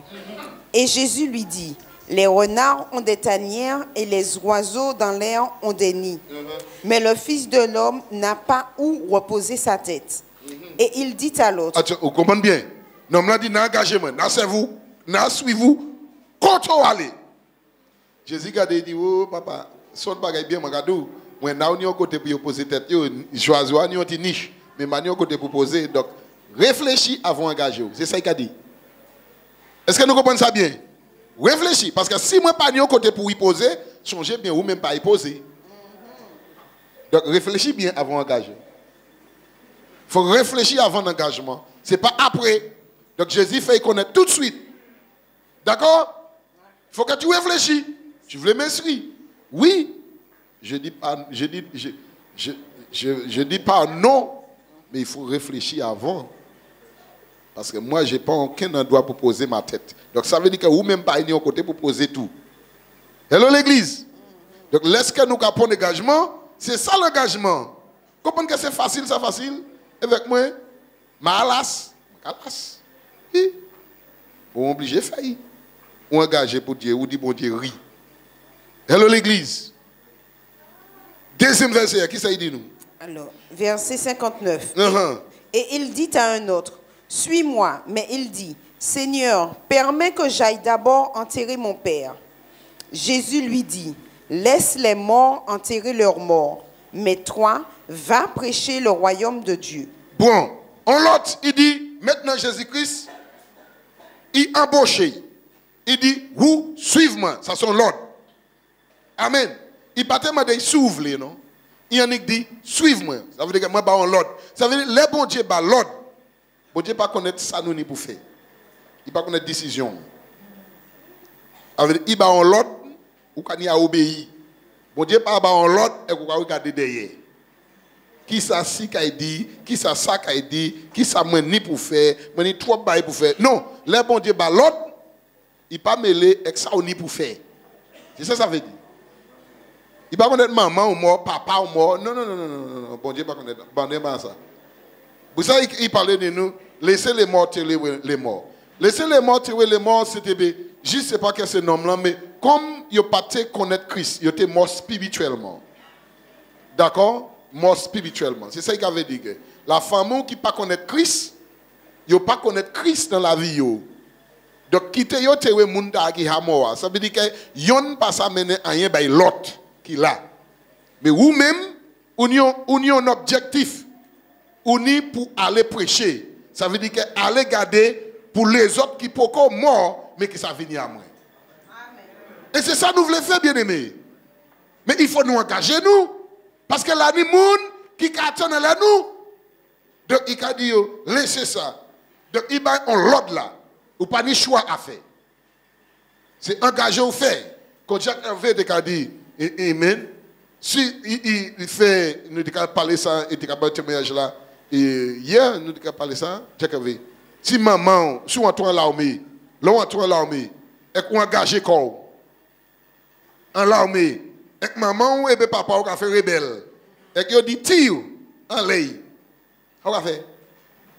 Et Jésus lui dit, « Les renards ont des tanières et les oiseaux dans l'air ont des nids. Mais le Fils de l'homme n'a pas où reposer sa tête. » Et il dit à l'autre,
« Vous comprenez bien? Non, on a dit, n'engagez-moi, n'assez-vous, n'assez-vous, quand on allez. » Jésus a dit, « Oh papa, son bagay bien, magadou. Moi, n'a pas côté pour poser tête, joie, ni on niche, mais maintenant côté pour poser. Donc, réfléchis avant d'engager. C'est ça qu'il a dit. Est-ce que nous comprenons ça bien? Réfléchis, parce que si moi pas ni côté pour y poser, changez bien ou même pas y poser. Donc, réfléchis bien avant d'engager. Il faut réfléchir avant l'engagement. Ce n'est pas après. Donc, Jésus fait connaître tout de suite. D'accord? Il faut que tu réfléchis. Tu voulais m'inscrire? Oui. Je dis pas non, mais il faut réfléchir avant. Parce que moi, je n'ai pas aucun endroit pour poser ma tête. Donc ça veut dire que vous même pas ni au côté pour poser tout. Hello l'église. Donc lorsque nous avons un engagement, c'est ça l'engagement. Comprenez que c'est facile, ça facile. Avec moi, malas. Oui. On est obligé de faire. On est engagé pour Dieu, ou dit bon Dieu, oui. Hello l'église. Deuxième verset, qui ça dit nous?
Alors, verset 59. Et il dit à un autre, « Suis-moi. » Mais il dit, « Seigneur, permets que j'aille d'abord enterrer mon père. » Jésus lui dit, « Laisse les morts enterrer leurs morts, mais toi, va prêcher le royaume de Dieu. »
Bon, en l'autre, il dit, maintenant Jésus-Christ, il embauche. Il dit, vous, suivez-moi. Ça sont l'ordre. Amen. Il ne peut pas dire s'ouvre, non? Il en dit, suivez-moi. Ça veut dire que moi, je suis l'ordre. Ça veut dire que les bon Dieu, l'ordre. Bon Dieu, pas connaître ça, nous, ni pour faire. Il ne pas connaître décision. Ça veut dire qu'il a l'ordre, ou qu'il a obéi. Bon Dieu, pas l'ordre, et qu'on va regarder derrière. Qui ça, si qu'il dit, qui ça, qu'il dit, qui ça, moi, ni pour faire, moi, ni trop bail pour faire. Non, les bon Dieu, l'ordre, il ne pas mêler avec ça, ou ni pour faire. C'est ça, ça veut dire. Il ne va pas connaître maman ou mort, papa ou mort. Non. Bon Dieu ne va pas connaître. Bon Dieu, pas ça. Vous savez, il parlait de nous. Laissez les morts tirer les morts. Laissez les morts tirer les morts, c'était juste, je ne sais pas quel c'est ce nom-là, mais comme ils n'ont pas connaître Christ, ils étaient morts spirituellement. D'accord? Morts spirituellement. C'est ça qu'il avait dit. La femme qui ne pas connaître Christ, ils n'ont pas connaître Christ dans la vie. Donc, quitter yo tewe munda qui ha mort. Ça veut dire que yon pas ça mener à rien by l'autre qui là. Mais vous même on y un objectif. On y pour aller prêcher. Ça veut dire que aller garder pour les autres qui sont morts mais qui ça venir à moi. Amen. Et c'est ça nous voulons faire bien aimé. Mais il faut nous engager nous. Parce que là, il y a des gens qui attendent là nous. Donc, il a dit, laissez ça. Donc, il y a un lot là. Ou pas ni choix à faire. C'est engagé au fait. Quand Jacques Hervé a dit, amen. Si il fait, nous avons parlé ça, et nous avons témoignage là. Et hier, nous avons parlé ça, Jacques Hervé. Si maman, si on a l'armée, là on a l'armée, et qu'on engage corps. En l'armée, et maman et papa ont fait rebelle. Et qu'ils ont dit tire en l'air. On va faire.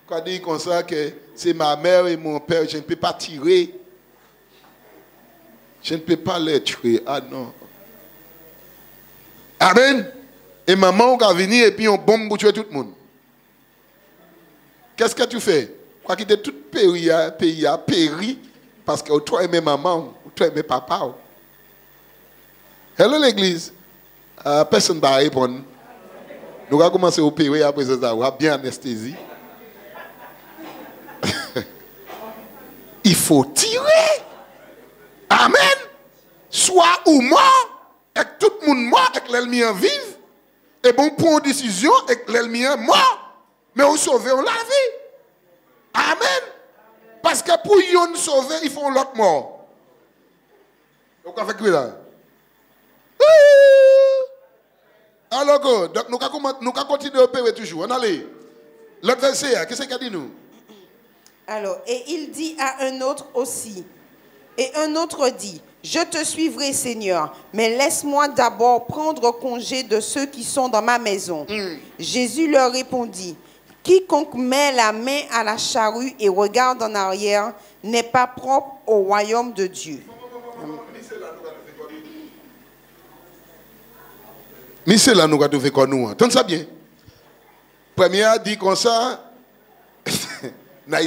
Quand dit comme ça que c'est ma mère et mon père, je ne peux pas tirer. Je ne peux pas les tuer. Ah non. Amen. Et maman va venir et puis on bombe pour tuer tout le monde. Qu'est-ce que tu fais? Quoi qu'il ait tout pays a péri parce que toi aimez maman, toi aimez papa. Hello l'église. Personne ne va répondre. Nous allons commencer à opérer après ça, on va bien anesthésie. Il faut tirer. Amen. Soit ou mort, et tout le monde mort, et l'ennemi en vive. Et bon, pour une décision, et l'ennemi est mort. Mais on sauve la vie. Amen. Parce que pour yon sauver, il faut l'autre mort. Donc, avec lui là. Alors, donc nous allons continuer à opérer toujours. On allait. L'autre verset, qu'est-ce qu'il a dit nous?
Alors, et il dit à un autre aussi. Et un autre dit, je te suivrai, Seigneur, mais laisse-moi d'abord prendre congé de ceux qui sont dans ma maison. Jésus leur répondit, quiconque met la main à la charrue et regarde en arrière n'est pas propre au royaume de Dieu.
Mais c'est là nous avons fait quoi nous. Entendez ça bien. Première dit comme ça,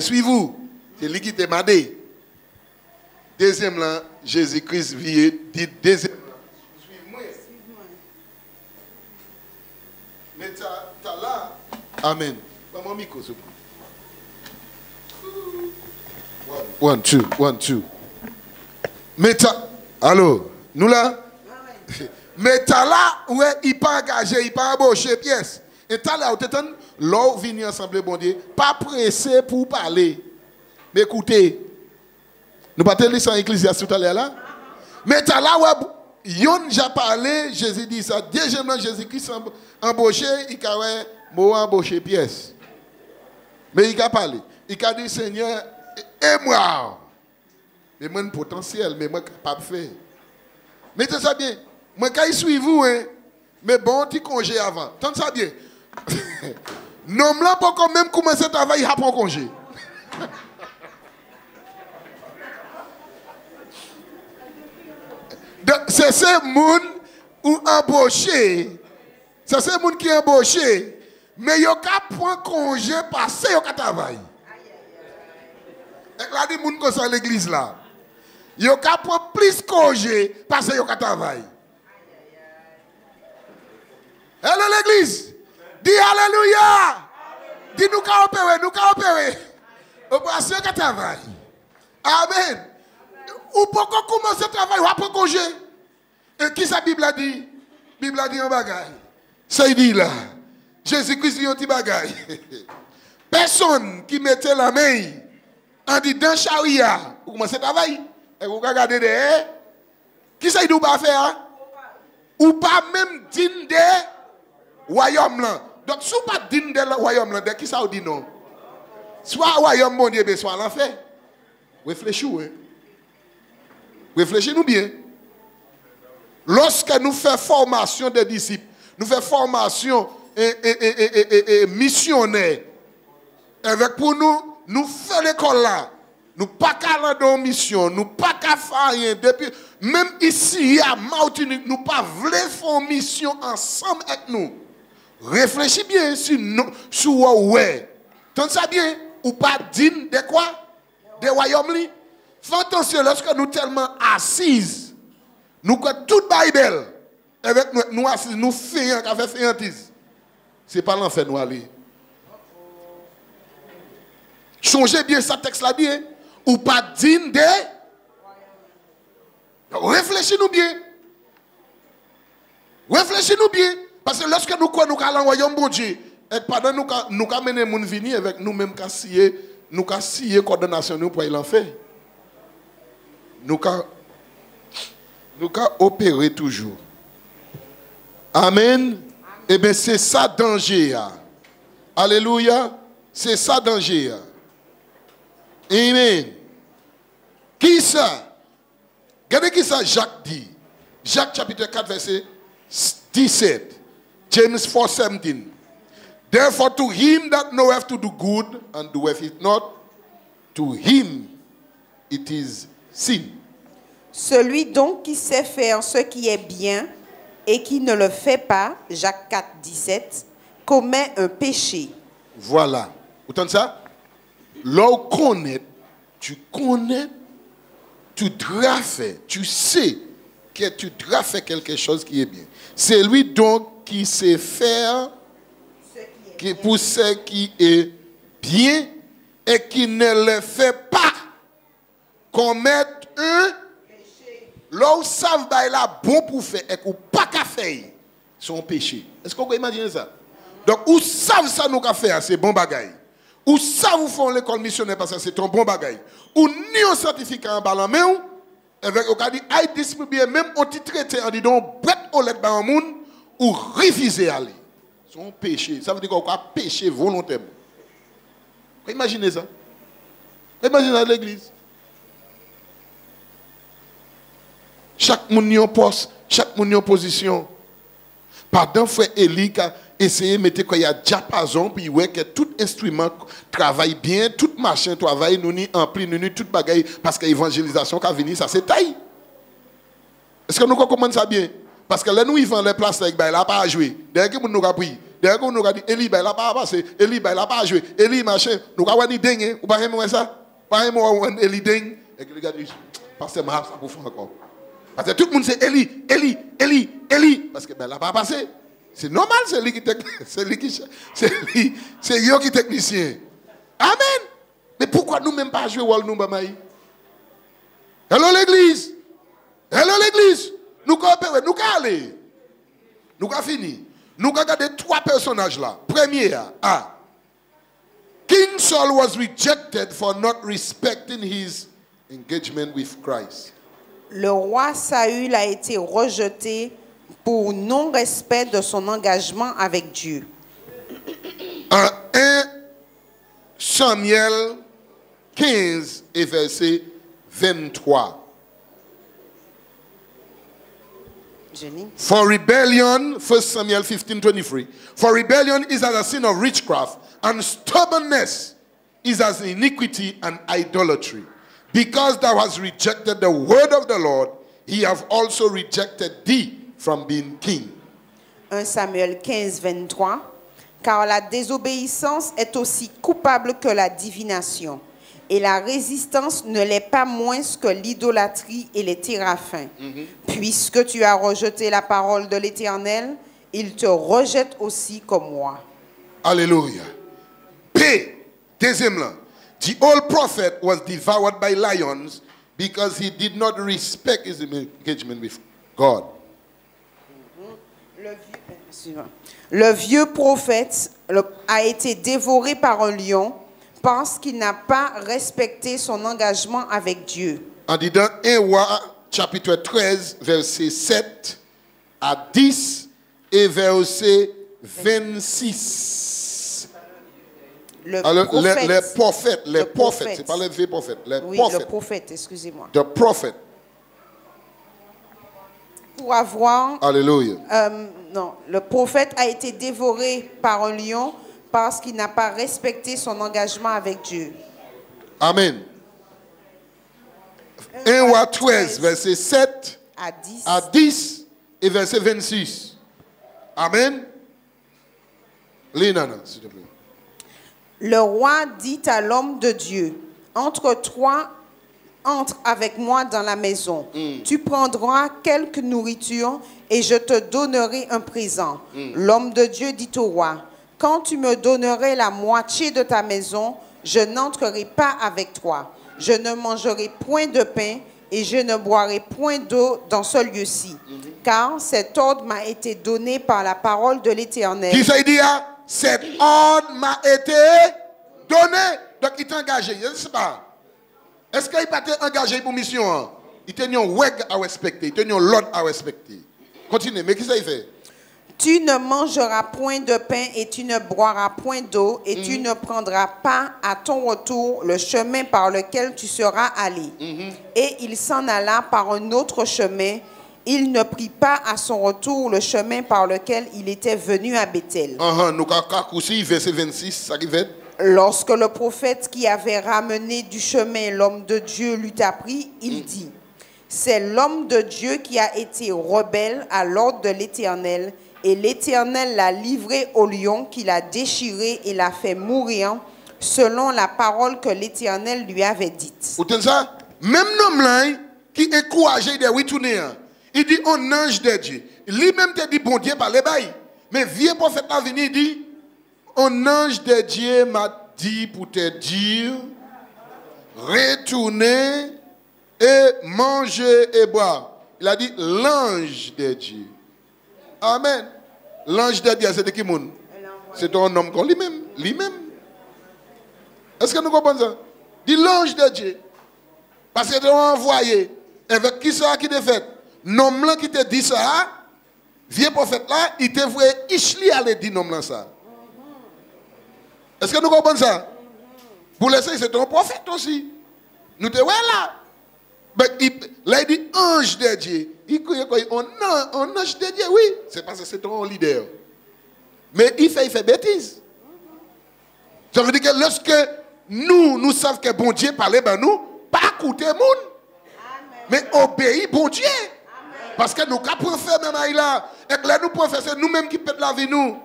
suivez-vous. C'est lui qui t'a demandé. Deuxième là, Jésus-Christ dit deuxième là, suivez-moi. Mais t'as là. Amen. Maman micro s'il vous plaît. One, two. Mais t'as. Allô, nous là? Mais t'as là, ouais, il pas engagé, il pas embauché pièce. Et t'as là, l'eau vient ensemble, bon Dieu, pas pressé pour parler. Mais écoutez, nous pas tellement sans Ecclésiaste tout à l'heure là. Mais t'as là, ouais, yon j'ai parlé, Jésus dit ça. Deuxièmement, Jésus-Christ embauché, il a ouais, moi embauché pièce. Mais il a parlé. Il a dit, Seigneur, et moi. Mais moi, potentiel, mais moi, capable de faire. Mais tu sais bien. Moi, quand je suis vous, hein, mais bon, tu congé avant. T'entends ça bien? Non, là, pour quand même commencer à travailler, il a pas congé. C'est ces gens qui embauché. C'est ces gens qui embauché. Mais ils n'ont pas point congé parce qu'ils ont travaillé. Et là, des gens qui sont à l'église là. Ils n'ont pas point plus congé parce qu'ils ont travaillé. Hello l'église. Dis alléluia. Dis nous qu'à opérer. Opération qu'à travail. Amen. Ou pourquoi commencer à travailler ou après congé? Et qui sa Bible a dit? Bible a dit un bagaille. Ça il dit là. Jésus-Christ dit un petit bagaille. Personne qui mettait la main en dit dans charia, ou commencer à travailler. Et vous regardez derrière. Qui ça il dit ou pas faire? Ou pas même digne de royaume là. Donc, si vous pas digne de royaume là, de qui ça vous dit non? Soit royaume mon Dieu, soit l'enfer. Réfléchissez. Réfléchissez-nous bien. Lorsque nous faisons formation des disciples, nous faisons formation et missionnaire, avec pour nous faisons l'école là. Nous pas qu'à la mission, nous pas qu'à faire rien. Depuis, même ici, à Martinique, nous pas voulons faire mission ensemble avec nous. Réfléchis bien sur ouais. T'entends ça bien? Ou pas digne de quoi? Des royaumes. Fais attention, lorsque nous tellement assises, nous avons toute Bible, avec nous assises, nous faisons un café féantise. Ce n'est pas l'enfer nous aller. Changez bien ce texte-là bien. Ou pas digne de. Réfléchis-nous bien. Réfléchis-nous bien. Parce que lorsque nous croyons nous allons royaume bon Dieu, et pendant nous mener moun venir avec nous-mêmes nous scier condamnation nous pour l'enfer. Nous opérer toujours. Amen. Eh bien c'est ça danger. Alléluia. C'est ça danger. Amen. Qui ça? Regardez qui ça Jacques dit. Jacques chapitre 4 verset 17. James 4:17. Therefore to him that knoweth to do good and doeth it not, to him it is sin.
Celui donc qui sait faire ce qui est bien et qui ne le fait pas, Jacques 4, 17, commet un péché.
Voilà. Vous entendez ça? L'on connaît, tu dois faire, tu sais que tu dois faire quelque chose qui est bien. C'est lui donc qui sait faire pour ce qui est bien et qui ne le fait pas commettre un péché. Là où ça va là bon pour faire et qu'on pas qu'à faire son péché. Est-ce qu'on peut imaginer ça? Donc où savent ça nous qu'à faire c'est bon bagaille. Où ça vous font l'école missionnaire parce que c'est un bon bagaille. Ou ni un certificat en bas main avec au cas dit aïe distribuer même on traité en dit donc brett au let ba un monde ou refuser aller. Son péché, ça veut dire qu'on a péché volontairement. Imaginez ça. Imaginez l'église. Chaque monde en poste, chaque monde en position. Pardon, frère Élie qui a essayé de mettre qu'il y a diapason, puis ouais que tout instrument travaille bien, tout machin travaille, nous ni ampli, nous ni tout bagaille, parce que l'évangélisation qui a venu, ça c'est taille. Est-ce que nous comprenons ça bien? Parce que là, nous, ils vendent les places avec là, pas à jouer. Derrière que nous avons pris. Derrière que nous avons dit, Eli, là, pas à passer. Eli, là, pas à jouer. Eli, machin. Nous avons dit, dingue. Ou pas aimer ça? Pas aimer Eli, dingue. Et que les gars disent, parce que c'est ça pour faire encore. Parce que tout le monde c'est Eli. Parce que là, pas à passer. C'est normal, c'est lui qui est technicien. Amen. Mais pourquoi nous-mêmes pas jouer Wall nous, Bamaï? Hello, l'église. Hello, l'église. Nous coopérons, nous allons. Nous avons fini. Nous avons regardé trois personnages là. Premier, King Saul was rejected for not respecting his engagement with Christ.
Le roi Saül a été rejeté pour non-respect de son engagement avec Dieu.
En 1 Samuel 15 et verset 23. For rebellion, 1 Samuel 15:23. For rebellion is as a sin of witchcraft, and stubbornness is as iniquity and idolatry. Because thou hast rejected the word of the Lord, he hath also rejected thee from being king.
1 Samuel 15, 23. Car la désobéissance est aussi coupable que la divination, et la résistance ne l'est pas moins que l'idolâtrie et les téraphins. Puisque tu as rejeté la parole de l'Éternel, il te rejette aussi comme moi.
Alléluia. P. Deuxième là. The old prophet was devoured by lions because he did not respect his engagement with God.
Le vieux prophète a été dévoré par un lion parce qu'il n'a pas respecté son engagement avec Dieu.
En disant 1 Roi chapitre 13 verset 7 à 10 et verset 26. Alors, les prophètes, c'est pas les vieux prophètes, les prophètes.
Le prophète, excusez-moi.
The prophet.
Pour avoir...
Alléluia.
Non, le prophète a été dévoré par un lion parce qu'il n'a pas respecté son engagement avec Dieu.
Amen. 1 Roi 13, verset 7 à 10 et verset 26. Amen. Lénana, s'il te plaît.
Le roi dit à l'homme de Dieu, entre avec moi dans la maison. Tu prendras quelque nourriture et je te donnerai un présent. L'homme de Dieu dit au roi, quand tu me donnerais la moitié de ta maison, je n'entrerai pas avec toi. Je ne mangerai point de pain et je ne boirai point d'eau dans ce lieu-ci, car cet ordre m'a été donné par la parole de l'Éternel.
Qui ça dit? Cet ordre m'a été donné. Donc il est engagé. Je ne sais pas. Est-ce qu'il n'a pas été engagé pour mission? Il a un règle à respecter. Il a un l'ordre à respecter. Continuez. Mais qui ça il fait?
Tu ne mangeras point de pain et tu ne boiras point d'eau et tu ne prendras pas à ton retour le chemin par lequel tu seras allé. Et il s'en alla par un autre chemin. Il ne prit pas à son retour le chemin par lequel il était venu à Bethel.
Nous avons verset 26, ça qui fait.
Lorsque le prophète qui avait ramené du chemin l'homme de Dieu l'eut appris, il dit, c'est l'homme de Dieu qui a été rebelle à l'ordre de l'Éternel, et l'Éternel l'a livré au lion qui l'a déchiré et l'a fait mourir, selon la parole que l'Éternel lui avait dite.
Vous entendez ça? Même homme là qui est courageux de retourner, il dit un ange de Dieu. Lui-même te dit bon Dieu par les bails. Mais vieux prophète là venu dit un ange de Dieu m'a dit pour te dire retourner et manger et boire. Il a dit l'ange de Dieu. Amen. L'ange de Dieu, c'est de qui moun? C'est un homme comme lui-même. Lui-même. Est-ce que nous comprenons ça? Dit l'ange de Dieu. Parce que tu as envoyé. Avec qui ça qui te fait? L'homme là qui te dit ça, vieux prophète là, il te voulait Ishli aller dire l'homme là ça. Est-ce que nous comprenons ça? Pour laisser, c'est un prophète aussi. Nous te voyons là. Mais là, il dit ange de Dieu. Il dit un ange de Dieu, oui. C'est parce que c'est un leader. Mais il fait bêtise. Ça veut dire que lorsque nous savons que bon Dieu parle, ben nous, pas écouter le monde. Mais obéir bon Dieu. Amen. Parce que nous pouvons faire même là. Et là, nous pouvons faire, c'est nous-mêmes qui pètent la vie, nous.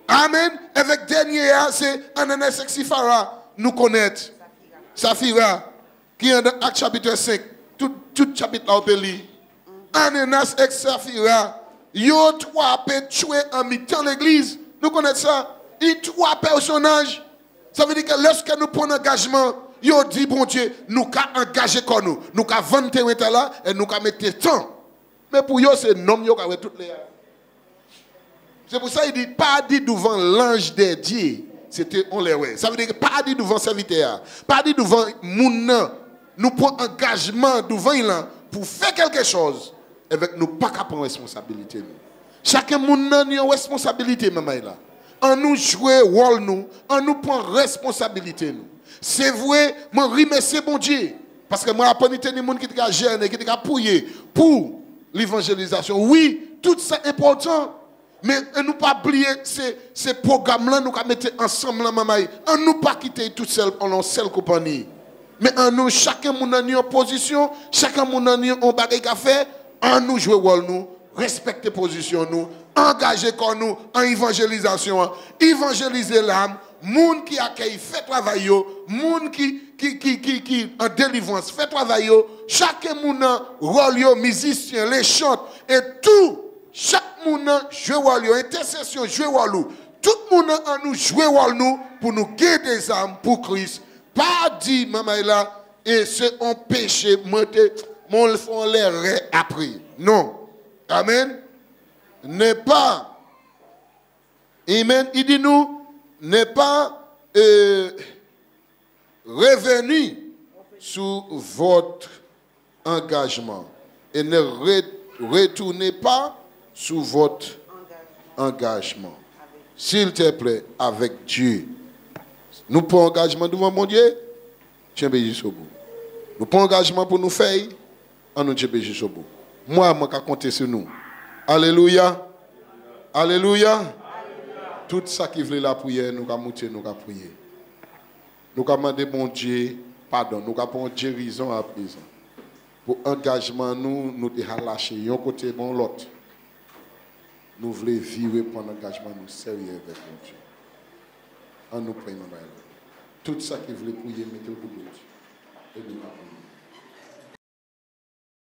Amen. Avec dernier, c'est Ananas et Sifara. Nous connaître. Safira. Qui est dans Acte chapitre 5. Tout chapitre là, on peut lire. Ananas et Safira. Yo trois peut tuer en mi-temps l'église. Nous connaissons ça. Il trois personnages. Ça veut dire que lorsque nous prenons engagement, yo dit bon Dieu, nous avons engagé comme nous. Nous avons vendu terrain là et nous avons mis temps. Mais pour eux, c'est nom yo qui a toutes les. C'est pour ça qu'il dit pas dit devant l'ange de Dieu. C'était on les ouais. Ça veut dire pas dit devant serviteur. Pas dit devant moun. Nous prenons engagement devant il pour faire quelque chose. Avec nous pas qu'à prendre responsabilité. Chacun moun a une responsabilité même là. En nous jouer rôle nous, en nous prend responsabilité nous. C'est vrai, moi remercie bon Dieu parce que moi appris des gens qui t'a gêné, qui t'a pouillé pour l'évangélisation. Oui, tout ça est important. Mais nous pas oublier ces programmes là nous mettre ensemble là maman. On nous pas quitter tout seul en seule compagnie. Mais en nous chacun moun a une position, chacun moun a un bagage à faire, en nous jouer rôle nous, respecter position nous, engager comme nous en évangélisation, évangéliser l'âme, moun qui accueille fait travail yo, moun qui en délivrance fait travail yo, chacun moun a rôle yo, musicien, les chante et tout, chaque moun a jouer rôle yo, intercession jouer rôle nous, tout moun a en nous jouer rôle nous pour nous guider des âmes pour Christ. Pas dit maman là et c'est un péché monter mon font les après. Non. Amen. N'est pas. Amen. Il dit nous n'est pas revenu sur votre engagement et ne retournez pas sur votre engagement. S'il te plaît, avec Dieu. Nous prenons engagement devant mon Dieu, tiens jusqu'au bout. Nous prenons engagement pour nous faire, on nous tient jusqu'au bout. Moi, je vais compter sur nous. Alléluia. Alléluia. Tout ça qui veut la prière, nous allons monter, nous allons prier. Nous allons demander mon Dieu pardon, nous allons prendre guérison à présent. Pour engagement, nous devons lâcher un côté, bon l'autre. Nous voulons vivre pour l'engagement, nous sérieux avec mon Dieu. En nous prenant tout ça qui voulait prier, mettez-le au bout. Et nous allons.